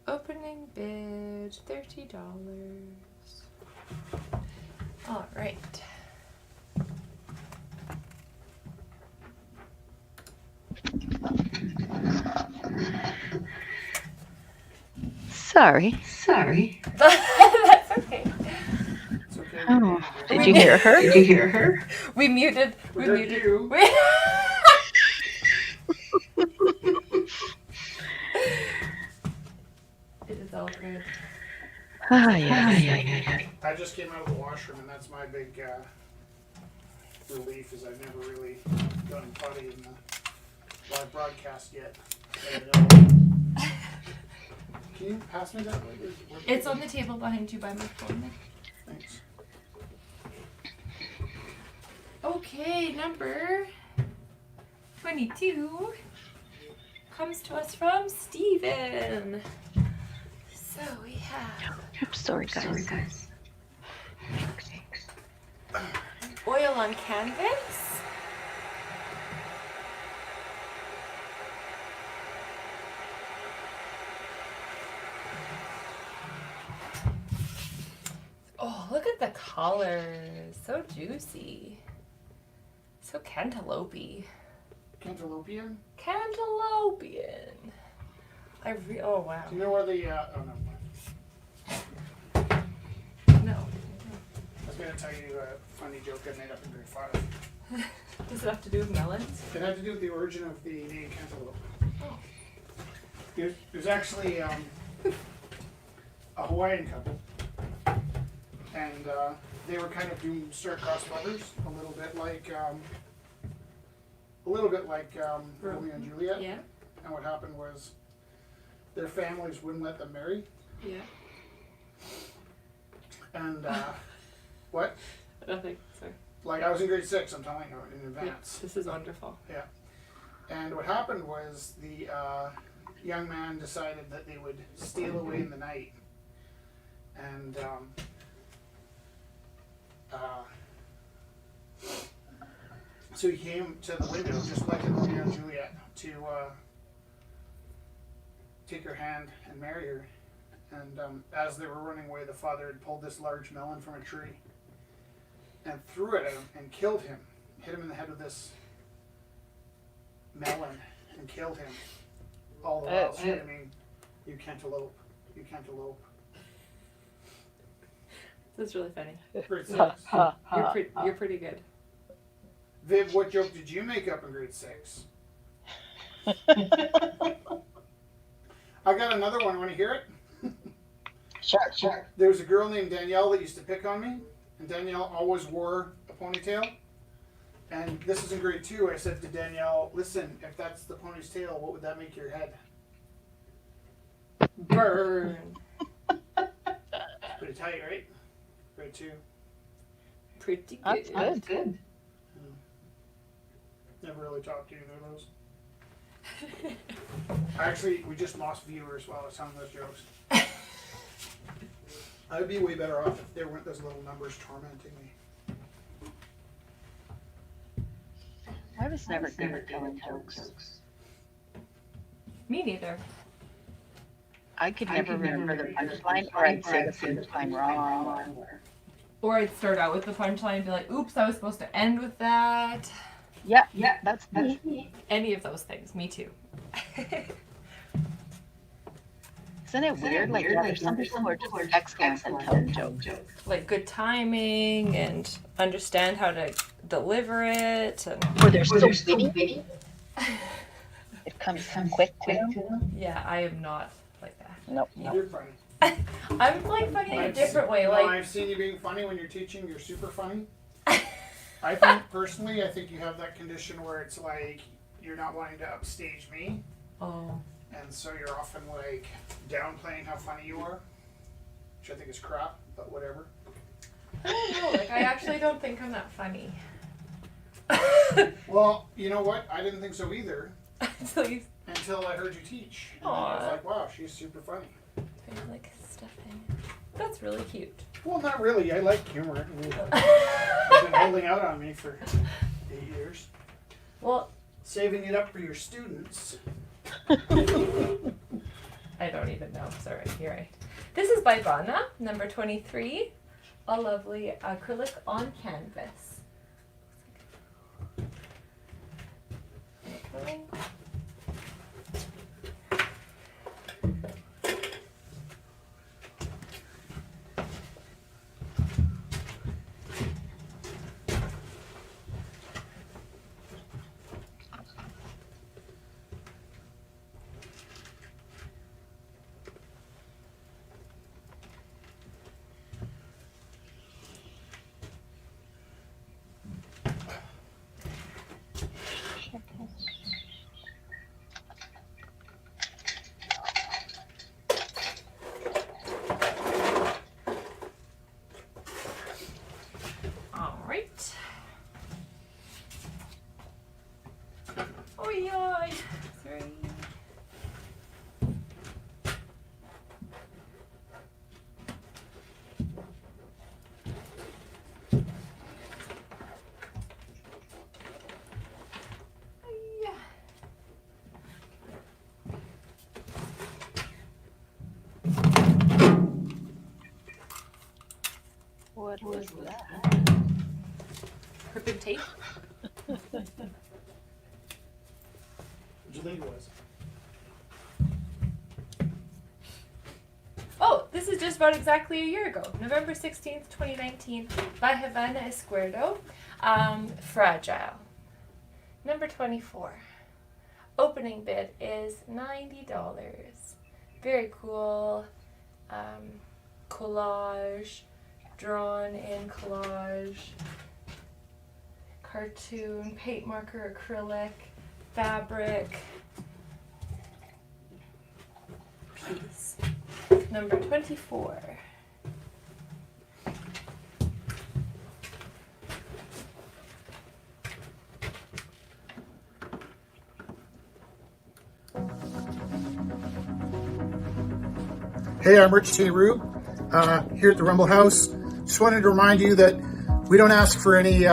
Opening bid $30. All right. Sorry. That's okay. It's okay. Oh, did you hear her? Did you hear her? We muted. We Did muted. you? It is all good. Yeah. I just came out of the washroom, and that's my big relief. Is I've never really gotten potty in the live broadcast yet. Can you pass me that? It's on the table behind you by my phone. Thanks. Okay, number 22 comes to us from Steven. So we have Oops, sorry guys. oil on canvas. Oh, look at the colors. So juicy. So cantaloupe-y. Cantaloupian? Cantaloupian. Oh, wow. Do you know where the oh no. No. I was gonna tell you a funny joke I made up in grade 5. Does it have to do with melons? It had to do with the origin of the name cantaloupe. Oh. It was actually a Hawaiian couple, and they were kind of doomed star-crossed lovers, a little bit like Romeo and Juliet. Yeah. And what happened was their families wouldn't let them marry, Yeah. and what? Nothing. Sorry. Like I was in grade 6, I'm telling you in advance. This is wonderful. And what happened was the young man decided that they would steal away in the night. And so he came to the window, just like in Romeo and Juliet, to take her hand and marry her. And as they were running away, the father had pulled this large melon from a tree and threw it at him and killed him. Hit him in the head with this melon and killed him. All the while screaming, "You cantaloupe, you cantaloupe." This is really funny. Grade 6. You're pretty good. Viv, what joke did you make up in grade 6? I got another one. Want to hear it? Sure. There was a girl named Danielle that used to pick on me, and Danielle always wore a ponytail. And this is in grade 2. I said to Danielle, "Listen, if that's the pony's tail, what would that make your head?" Burn. Pretty tight, right? Grade 2. Pretty good. That's good. Never really talked to either of those. Actually, we just lost viewers while I was telling those jokes. I would be way better off if there weren't those little numbers tormenting me. I was never good at telling jokes. Me neither. I could never remember the punchline, or I'd say the punchline wrong. Or I'd start out with the punchline and be like, oops, I was supposed to end with that. Yeah, that's me. Any of those things. Me too. Isn't it weird? Like, yeah, there's some people who are just excellent at telling jokes. Like good timing and understand how to deliver it. And Or they're so witty. It comes quick to them. yeah, I am not like that. Nope. You're funny. I'm like funny in a different way. No, Like I've seen you being funny when you're teaching. You're super funny. I think personally, I think you have that condition where it's like you're not wanting to upstage me, oh. and so you're often like downplaying how funny you are, which I think is crap. But whatever. I don't know. Like I actually don't think I'm that funny. Well, you know what? I didn't think so either So you until I heard you teach. And then I was Aw. like, wow, she's super funny. like stuffing. That's really cute. Well, not really. I like humor. You've been holding out on me for 8 years. Well, Saving it up for your students. I don't even know. It's alright. You're right. This is by Vana, number 23. A lovely acrylic on canvas. Okay. All right. Oh yeah. 3. Yeah. What was that? Crippen tape. What do you think it was? Oh, this is just about exactly a year ago, November 16th, 2019, by Havana Escuerdo. Fragile. Number 24. Opening bid is $90. Very cool. Collage. Drawn in collage. Cartoon. Paint marker. Acrylic. Fabric. Piece. Number 24. Hey, I'm Rich T. Rue, here at the Rumble House. Just wanted to remind you that we don't ask for any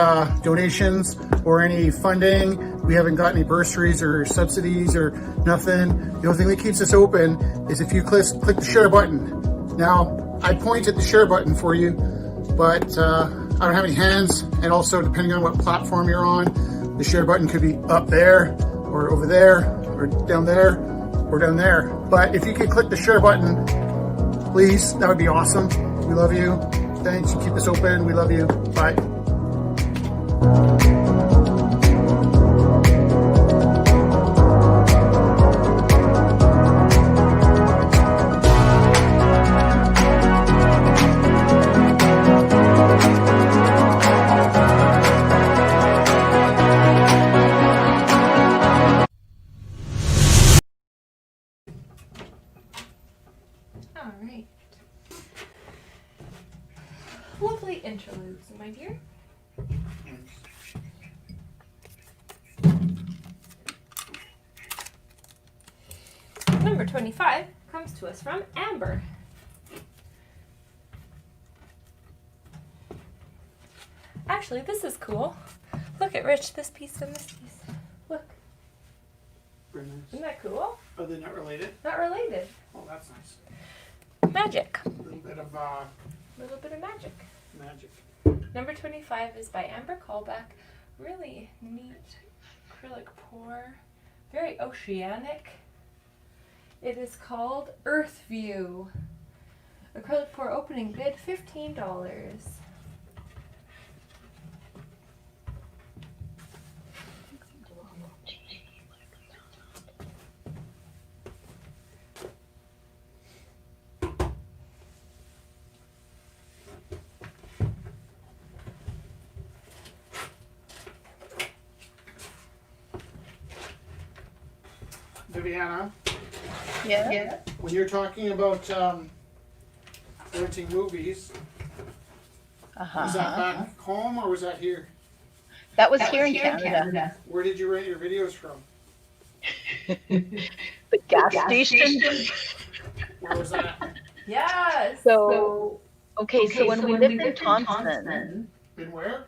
donations or any funding. We haven't got any bursaries or subsidies or nothing. The only thing that keeps us open is if you click the share button. Now, I point at the share button for you, but I don't have any hands, and also depending on what platform you're on, the share button could be up there or over there or down there or down there. But if you could click the share button, please, that would be awesome. We love you. Thanks. Keep us open. We love you. Bye. All right. Lovely interludes, my dear. 25 comes to us from Amber. Actually, this is cool. Look at Rich, this piece and this piece. Look, Very nice. isn't that cool? Are they not related? Not related. Oh, that's nice. Magic. A little bit of Little bit of magic. magic. Number 25 is by Amber Callback. Really neat acrylic pour. Very oceanic. It is called Earth View. Acrylic pour opening bid $15. Viviana, Yeah. when you're talking about renting movies, was that back home or was that here? That was here in Canada. Where did you rent your videos from? The gas station. Where was that? Yes! So, okay, so when we lived in Thompson, In where?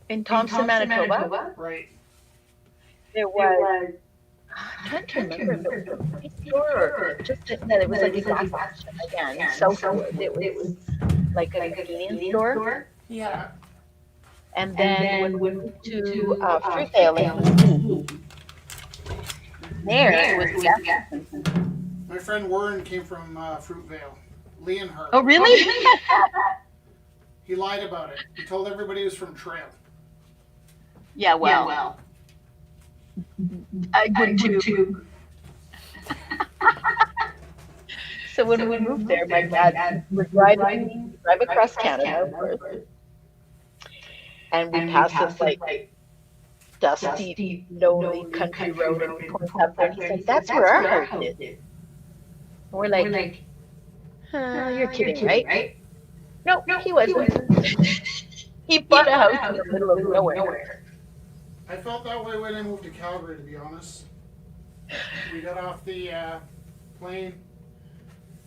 in Thompson, Manitoba, Right. there was, I'm trying to remember if it was a movie store or just that it was like a gas station again. So it was like a convenience store. Yeah. And then when we moved to Fruitvale in BC, there it was a gas station. My friend Warren came from Fruitvale. Leonhardt. Oh, really? He lied about it. He told everybody he was from Trail. Yeah, well. I would too. So when we moved there, my dad would drive across Canada, of course, and we passed this like dusty, lonely country road, and we pulled up there, and he's like, "That's where our house is." And we're like, "You're kidding, right?" No, he wasn't. He bought a house in the middle of nowhere. I felt that way when I moved to Calgary, to be honest. We got off the plane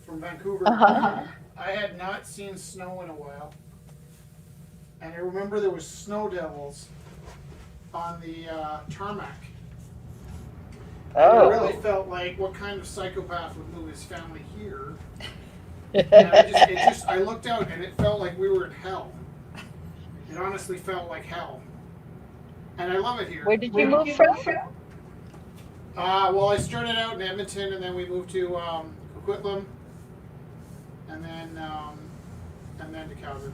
from Vancouver. I had not seen snow in a while. And I remember there was snow devils on the tarmac. I really felt like, what kind of psychopath would move his family here? And I looked out and it felt like we were in hell. It honestly felt like hell. And I love it here. Where did you move from? Well, I started out in Edmonton, and then we moved to Coquitlam, and then to Calgary.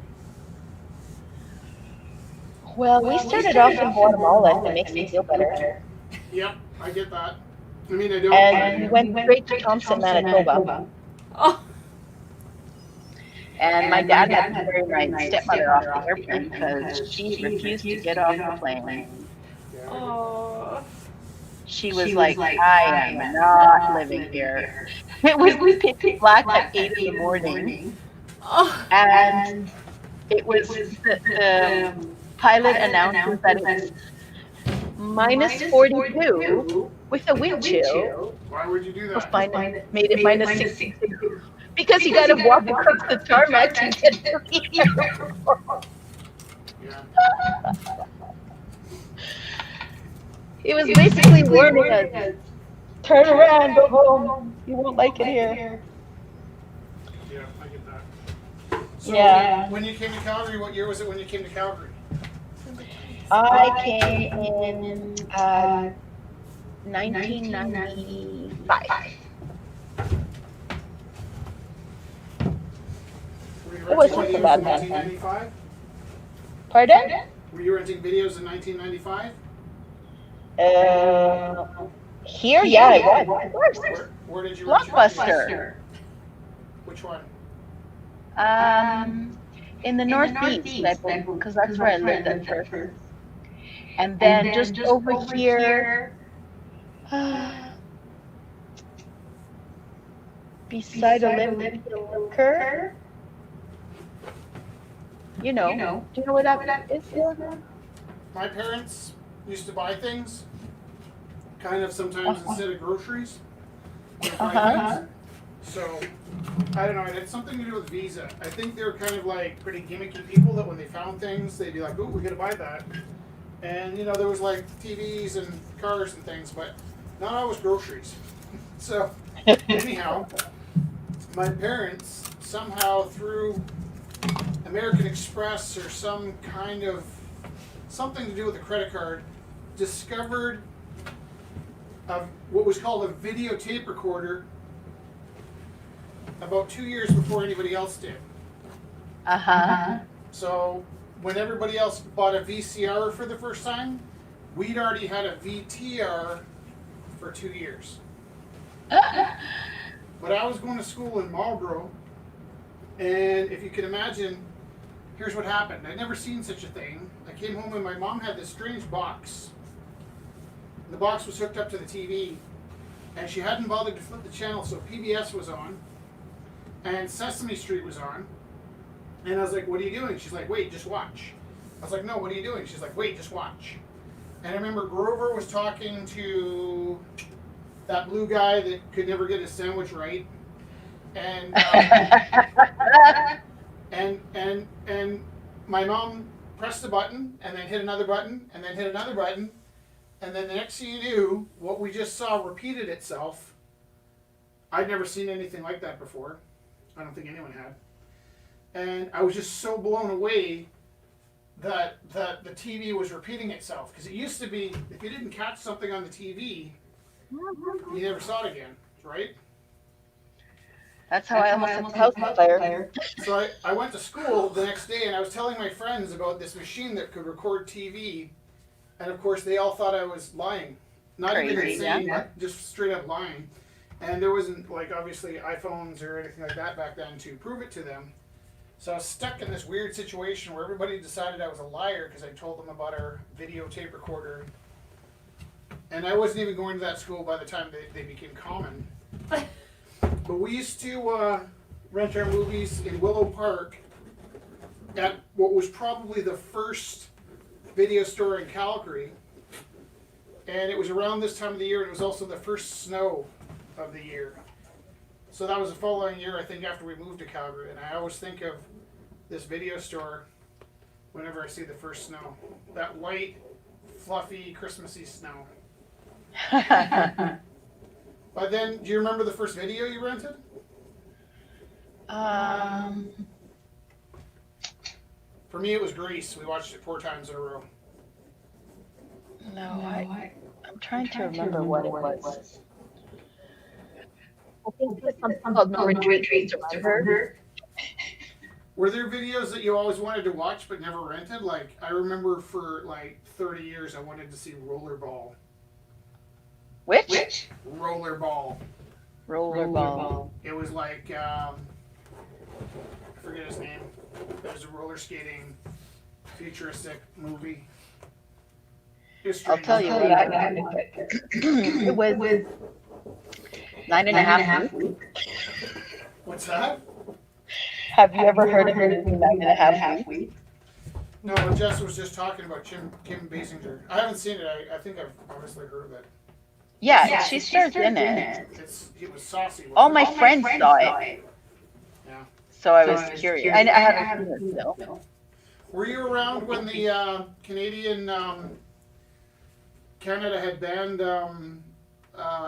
Well, we started off in Guatemala, if it makes me feel better. Yep, I get that. I mean, I don't. And we went straight to Thompson, Manitoba. Oh, And my dad had to carry my stepmother off the airplane because she refused to get off the plane. oh. She was like, I am not living here. It was pitch black at 8 in the morning. Oh. And it was the pilot announced that it was minus 42 with a wind chill. Why would you do that? Made it minus 62. Because you gotta walk across the tarmac to get to the airport. Yeah. It was basically warning us, turn around, go home. You won't like it here. Yeah, I get that. So, Yeah. when you came to Calgary, what year was it when you came to Calgary? I came in 1995. Were you It wasn't renting so videos bad in back then. 1995? Pardon? Were you renting videos in 1995? Here, yeah, I was. Of course. Where did you rent your Blockbuster. Which one? In the northeast, because that's where I lived at first. And then just over here, beside Olympic Liquor. You know. Do you know where that is? My parents used to buy things, kind of sometimes instead of groceries. So, I don't know, it had something to do with Visa. I think they were kind of like pretty gimmicky people that when they found things, they'd be like, ooh, we gotta buy that. And, you know, there was like TVs and cars and things, but not always groceries. So, anyhow, my parents somehow through American Express or some kind of something to do with a credit card discovered what was called a videotape recorder about 2 years before anybody else did. So when everybody else bought a VCR for the first time, we'd already had a VTR for 2 years. But I was going to school in Marlborough, and if you can imagine, here's what happened. I'd never seen such a thing. I came home and my mom had this strange box. The box was hooked up to the TV, and she hadn't bothered to flip the channel, so PBS was on, and Sesame Street was on. And I was like, what are you doing? She's like, wait, just watch. I was like, no, what are you doing? She's like, wait, just watch. And I remember Grover was talking to that blue guy that could never get his sandwich right. And and my mom pressed a button and then hit another button and then hit another button. And then the next thing you knew, what we just saw repeated itself. I'd never seen anything like that before. I don't think anyone had. And I was just so blown away that the TV was repeating itself. Because it used to be, if you didn't catch something on the TV, you never saw it again, right? That's how I almost had a house fire. So I went to school the next day and I was telling my friends about this machine that could record TV. And of course, they all thought I was lying. Not even insane, but just straight up lying. And there wasn't, like, obviously iPhones or anything like that back then to prove it to them. So I was stuck in this weird situation where everybody decided I was a liar because I told them about our videotape recorder. And I wasn't even going to that school by the time they became common. But we used to rent our movies in Willow Park at what was probably the first video store in Calgary. And it was around this time of the year, and it was also the first snow of the year. So that was the following year, I think, after we moved to Calgary. And I always think of this video store whenever I see the first snow. That white, fluffy, Christmassy snow. But then, do you remember the first video you rented? For me, it was Grease. We watched it 4 times in a row. No, I'm trying to remember what it was. I think it was something called No Retreat to Survivor. Were there videos that you always wanted to watch but never rented? Like, I remember for like 30 years I wanted to see Rollerball. Which? Rollerball. Rollerball. It was like, I forget his name. It was a roller skating, futuristic movie. I'll tell you what. It was 9.5 weeks. What's that? Have you ever heard of it? 9.5 weeks. No, Jess was just talking about Kim Basinger. I haven't seen it. I think I've obviously heard of it. Yeah, she stars in it. It was saucy. All my friends saw it. Yeah. So I was curious. I haven't seen it still. Were you around when the Canadian Canada had banned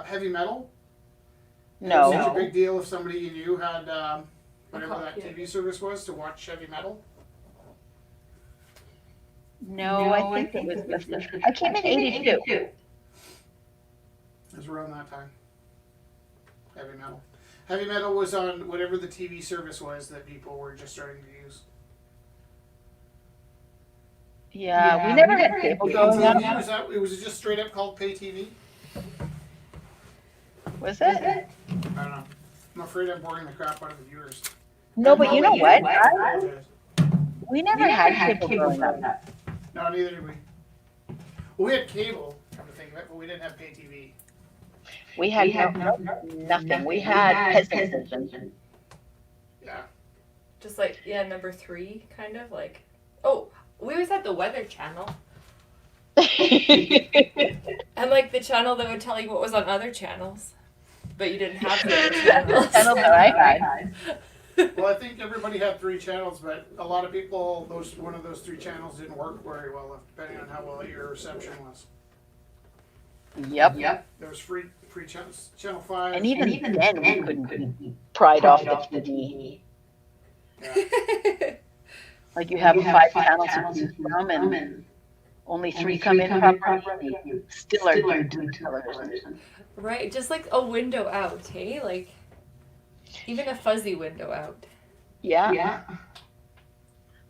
heavy metal? No. It was such a big deal if somebody you knew had whatever that TV service was to watch heavy metal. No, I think it was. I came in 82. It was around that time. Heavy metal. Heavy metal was on whatever the TV service was that people were just starting to use. Yeah, we never had cable growing up. It was just straight up called pay TV? Was it? I don't know. I'm afraid I'm boring the crap out of the viewers. No, but you know what? I We never had cable growing up. No, neither did we. Well, we had cable, come to think of it, but we didn't have pay TV. We had nothing. We had peasant. Yeah. Just like, yeah, number 3, kind of like. Oh, we always had the Weather Channel. And like the channel that would tell you what was on other channels. But you didn't have the other channels. Channel that I had. Well, I think everybody had 3 channels, but a lot of people, one of those 3 channels didn't work very well, depending on how well your reception was. Yep. There was free channels, Channel 5. And even then, we couldn't pry it off the TV. Yeah. Like you have 5 channels to choose from, and only 3 come in properly. You still are glued to the television. Right, just like a window out, hey? Like, even a fuzzy window out. Yeah.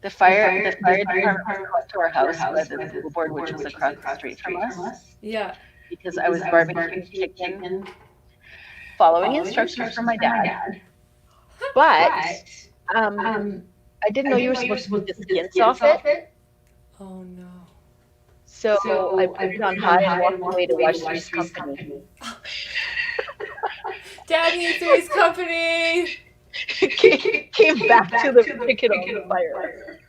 The fire department was close to our house, but the school board, which was across the street from us, Yeah. because I was barbecuing chicken, following instructions from my dad. But I didn't know you were supposed to put the skins off it. Oh no. So I put it on high and walked away to watch Three's Company. Daddy, Three's Company! Came back to the picket on the fire.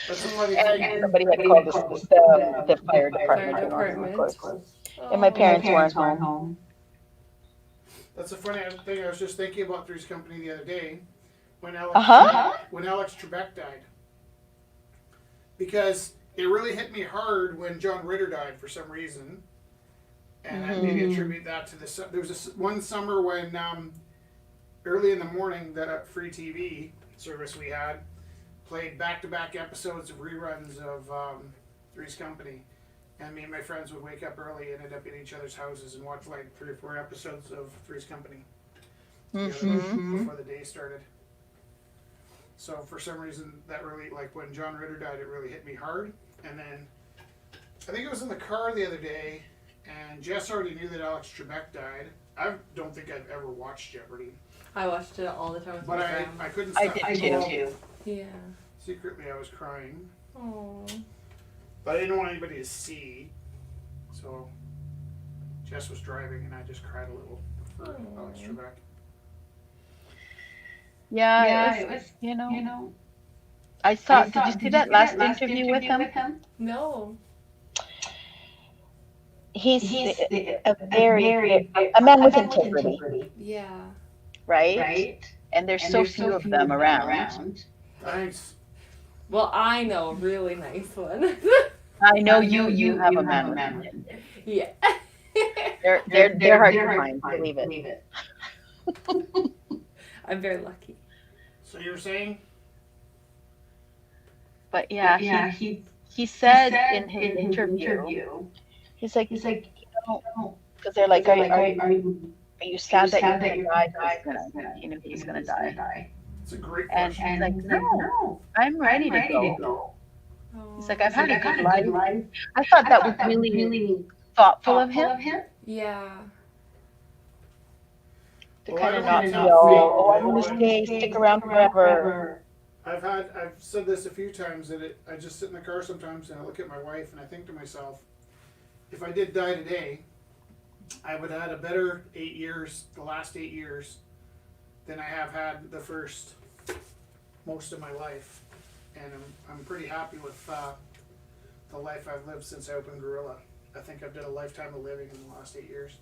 That's a funny And thing. somebody had called the fire department. department. Of course. And my parents weren't home. That's a funny thing. I was just thinking about Three's Company the other day when Alex Trebek died, because it really hit me hard when John Ritter died for some reason, and I maybe attribute that to the. There was one summer when early in the morning that free TV service we had played back-to-back episodes of reruns of Three's Company. And me and my friends would wake up early, ended up in each other's houses, and watch like 3 or 4 episodes of Three's Company before the day started. So for some reason, that really, like when John Ritter died, it really hit me hard. And then I think it was in the car the other day, and Jess already knew that Alex Trebek died. I don't think I've ever watched Jeopardy, I watched it all the time with but my grandma. I couldn't I stop. did too. Yeah. Secretly, I was crying, Oh. but I didn't want anybody to see. So Jess was driving, and I just cried a little for Alex Trebek. Yeah, it was, you know. I saw, did you see that last interview with him? No. He's a man with integrity, Yeah. right? And there's so few of them around. Thanks. Well, I know a really nice one. I know you have a man with integrity. Yeah. They're hard to find, believe it. I'm very lucky. So you're saying? But yeah, he said in his interview, he's like, you know, because they're like, are you sad that you're gonna die? You know, he's gonna die. It's a great And question. he's like, no, I'm ready to go. He's like, I've had a good life. I thought that was really thoughtful of him Yeah. to Well, kind I of don't not wanna be, tell I'm gonna stick around forever. I've said this a few times that I just sit in the car sometimes and I look at my wife and I think to myself, if I did die today, I would have had a better 8 years, the last 8 years, than I have had the first most of my life. And I'm pretty happy with the life I've lived since I opened Gorilla. I think I've done a lifetime of living in the last 8 years.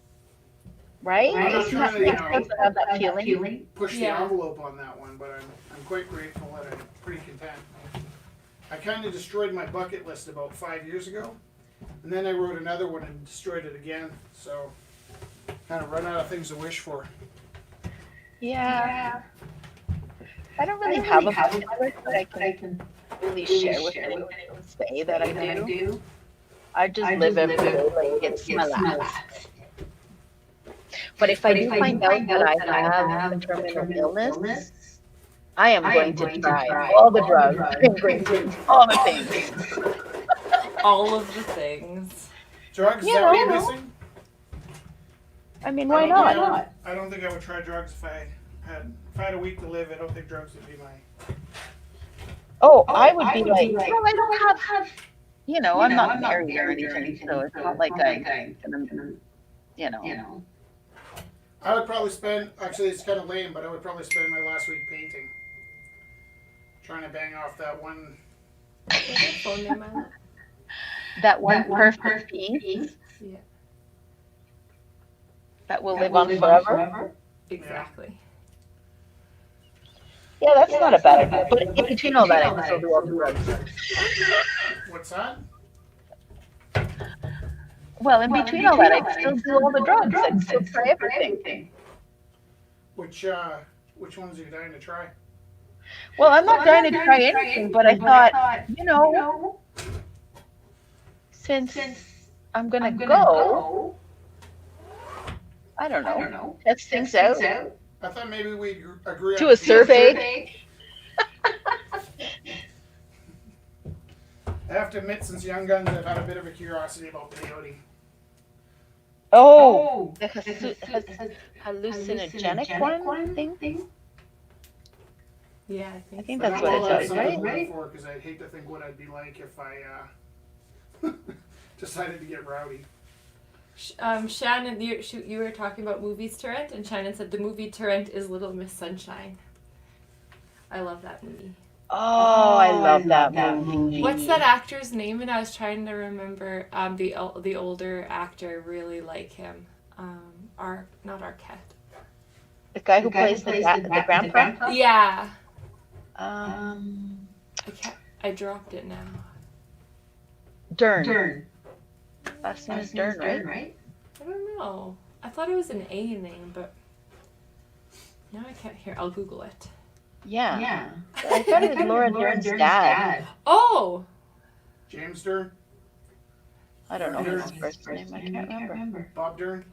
Right? I'm not It's trying not, to, it doesn't have that feeling. Push Yeah. the envelope on that one, but I'm quite grateful and I'm pretty content. I kind of destroyed my bucket list about 5 years ago, and then I wrote another one and destroyed it again. So, kind of run out of things to wish for. Yeah. I don't really have a bucket list that I can really share with anyone and say that I do. I just live every day like it's my last. But if I do find out that I have a terminal illness, I am going to try all the drugs, all the things. All of the things. Drugs, is You that what know. you're missing? I mean, why not? I don't think I would try drugs if I had a week to live. I don't think drugs would be my. Oh, I would be like, well, I don't have, you know, I'm not married or anything, so it's not like I'm gonna, you know. I would probably spend. Actually, it's kind of lame, but I would probably spend my last week painting, trying to bang off that one. Phone name on it? That one perfect piece. Yeah. That will live on forever? Exactly. Yeah, that's not a bad idea. But in between all that, I can still do all the drugs. What's that? Well, in between all that, I can still do all the drugs. I can still try everything. Which ones are you dying to try? Well, I'm not dying to try anything, but I thought, since I'm gonna go, I don't know, test things out. I thought maybe we'd agree Do on a survey. I have to admit, since Young Guns, I've had a bit of a curiosity about peyote. Oh, the hallucinogenic one thing? Yeah, I I think think so. that's what it does, right? Because I'd hate to think what I'd be like if I decided to get rowdy. Shannon, you were talking about movies to rent, and Shannon said the movie to rent is Little Miss Sunshine. I love that movie. Oh, I love that movie. What's that actor's name? And I was trying to remember. The older actor, really like him. Not Arquette. The guy who plays the grandpa? Yeah. Um, I dropped it now. Dern. Last name is Dern, right? I don't know. I thought it was an A name, but now I can't hear. I'll Google it. Yeah. I thought it was Laura Dern's dad. Oh! James Dern? I don't know his first name. I can't remember. Bob Dern?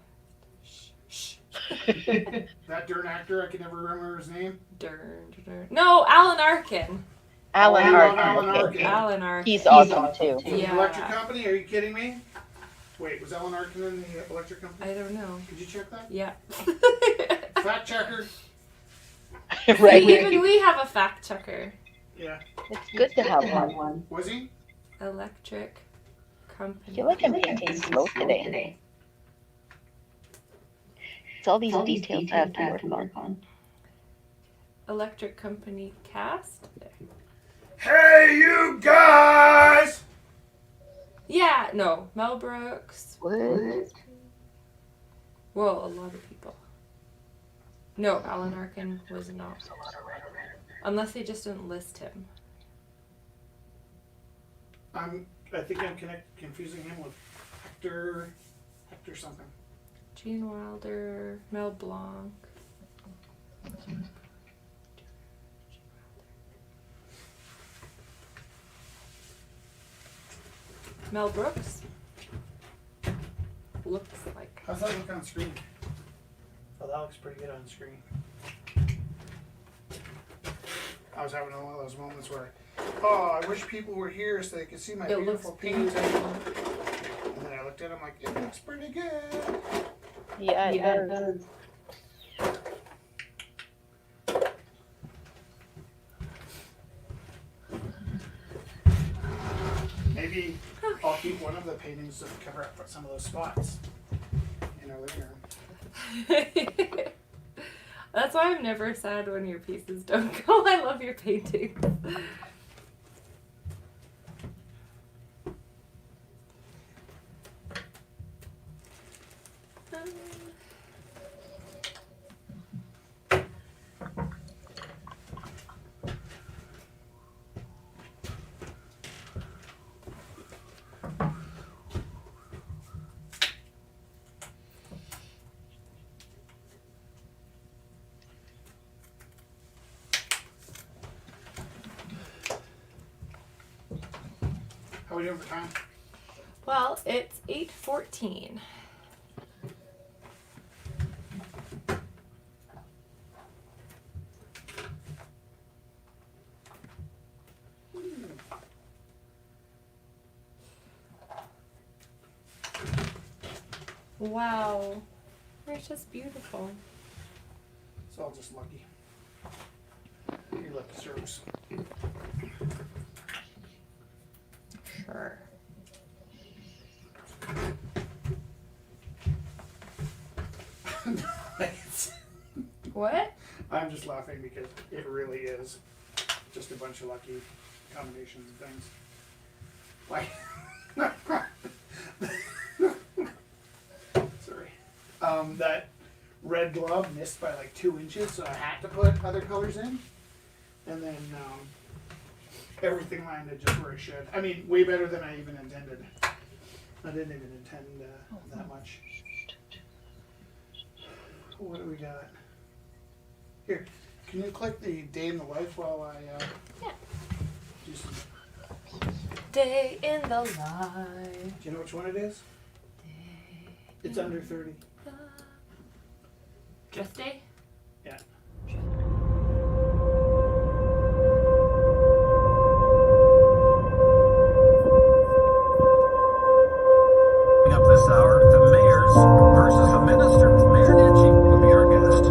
That Dern actor, I can never remember his name. Dern. No, Alan Arkin. Alan Arkin. Alan Arkin. He's awesome too. Yeah. Electric Company? Are you kidding me? Wait, was Alan Arkin in the Electric Company? I don't know. Did you check that? Yeah. Fact checker. Right. Even we have a fact checker. Yeah. It's good to have one. Was he? Electric I Company. feel like I'm thinking slow today. It's all these details I have to work on. Electric Company cast. There. Hey, you guys! Yeah, no. Mel Brooks. What? Well, a lot of people. No, Alan Arkin was not. Unless they just didn't list him. I think I'm confusing him with Hector something. Gene Wilder, Mel Blanc. Mel Brooks? Looks like. How's that look on screen? Oh, that looks pretty good on screen. I was having one of those moments where, I wish people were here so they could see my It beautiful looks painting. beautiful. And then I looked at it, I'm like, it looks pretty good. Yeah, it does. Maybe I'll keep one of the paintings to cover up some of those spots in our living room. That's why I'm never sad when your pieces don't go. I love your paintings. How are we doing for time? Well, it's 8:14. Wow. It's just beautiful. It's all just lucky. Your lucky strokes. Sure. What? I'm just laughing because it really is just a bunch of lucky combinations of things. Like, sorry. that red glove missed by like 2 inches, so I had to put other colors in. And then everything landed just where it should. I mean, way better than I even intended. I didn't even intend that much. What do we got? Here, can you click the day in the life while I do some... Day in the life. Do you know which one it is? It's under 30. Just day? Yeah. Up this hour, the mayors versus the minister. Mayor Nenshi will be our guest.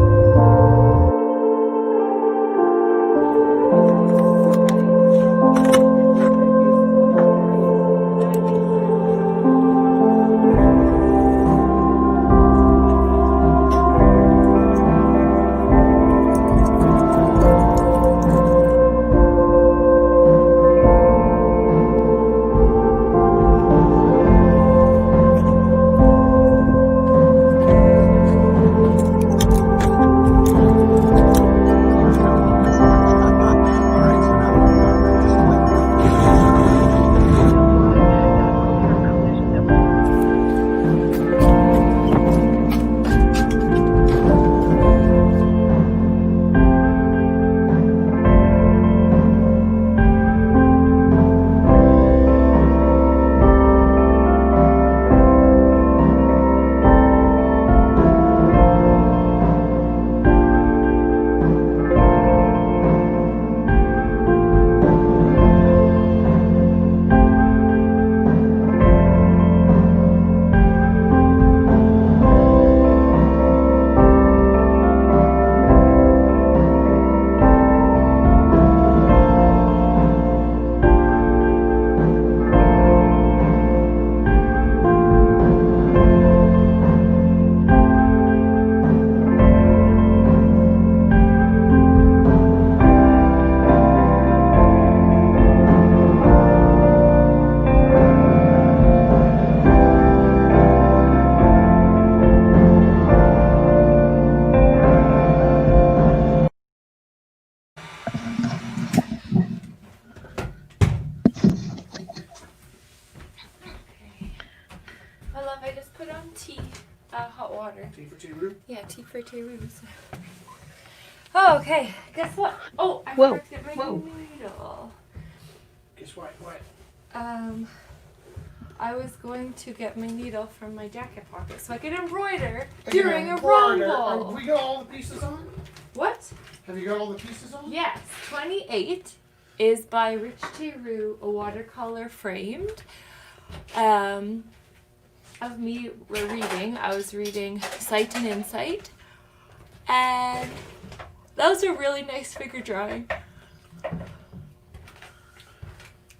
My love, I just put on tea, hot water. Tea for tea room? Yeah, tea for tea rooms. Oh, okay. Guess what? Oh, I Whoa. forgot to get my needle. Guess what? What? I was going to get my needle from my jacket pocket so I could embroider I can during a embroider. rumble. Have we got all the pieces on? What? Have you got all the pieces on? Yes, 28 is by Rich Teru, a watercolor framed. Of me reading. I was reading Sight and Insight, and that was a really nice figure drawing. I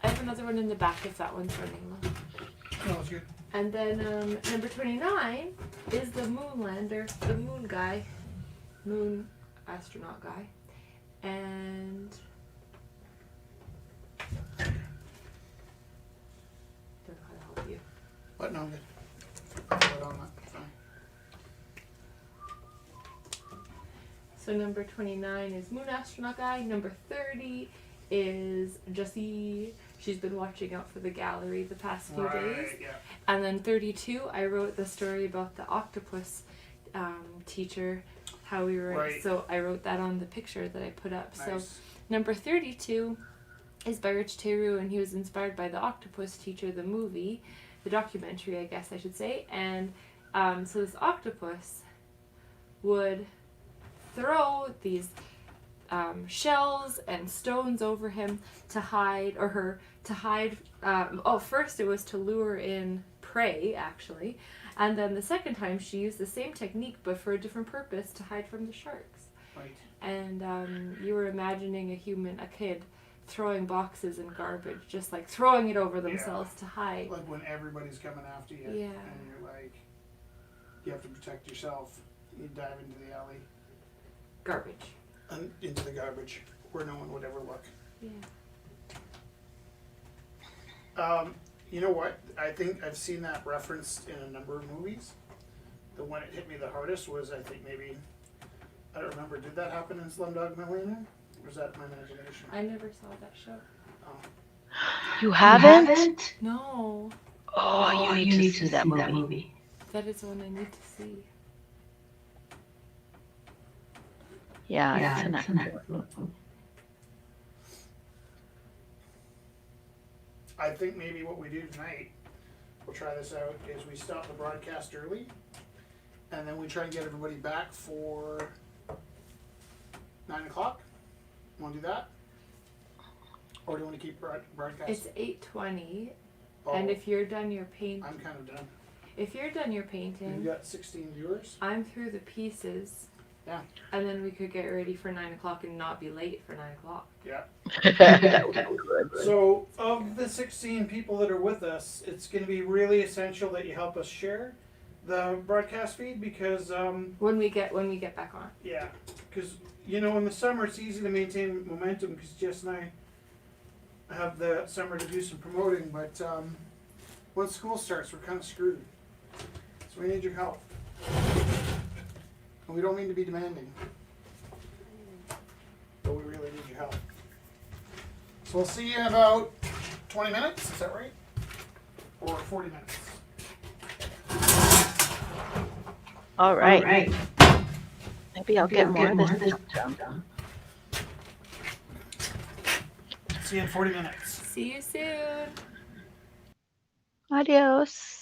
have another one in the back if that one's running low. No, it's good. And then number 29 is the Moonlander, the moon guy, moon astronaut guy, and don't know how to help you. But no, I'm good. Put on that. Fine. So number 29 is moon astronaut guy. Number 30 is Jessie. She's been watching out for the gallery the past few days. Yeah. And then 32, I wrote the story about the octopus teacher, how we were. Right. So I wrote that on the picture that I put up. Nice. So number 32 is by Rich Teru, and he was inspired by the octopus teacher, the movie, the documentary, I guess I should say. And so this octopus would throw these shells and stones over him to hide, or her to hide. First it was to lure in prey, actually, and then the second time she used the same technique but for a different purpose, to hide from the sharks. Right. And you were imagining a kid throwing boxes and garbage, just like throwing it over themselves to hide. Like when everybody's coming after you, Yeah. and you're like, you have to protect yourself. You dive into the alley, Garbage. and into the garbage where no one would ever look. Yeah. You know what? I think I've seen that referenced in a number of movies. the one that hit me the hardest was, I think maybe, I don't remember, did that happen in Slumdog Millionaire? Or was that my imagination? I never saw that show. You haven't? No, Oh, you need to see that movie. that is one I need to see. Yeah, it's an excellent movie. I think maybe what we do tonight, we'll try this out, is we stop the broadcast early, and then we try and get everybody back for 9 o'clock. Want to do that? Or do you want to keep broadcasting? It's 8:20, Oh, and if you're done your paint, I'm kind of done. if you're done your You painting, got 16 viewers? I'm through the pieces. Yeah. And then we could get ready for 9 o'clock and not be late for 9 o'clock. Yeah. That would be good. So, of the 16 people that are with us, it's going to be really essential that you help us share the broadcast feed because, When we get back on. yeah, because, you know, in the summer it's easy to maintain momentum because Jess and I have the summer to do some promoting, but once school starts, we're kind of screwed. So we need your help. And we don't mean to be demanding, but we really need your help. So we'll see you in about 20 minutes, is that right? Or 40 minutes? All right. Maybe I'll get more of this stuff done. See you in 40 minutes. See you soon. Adios.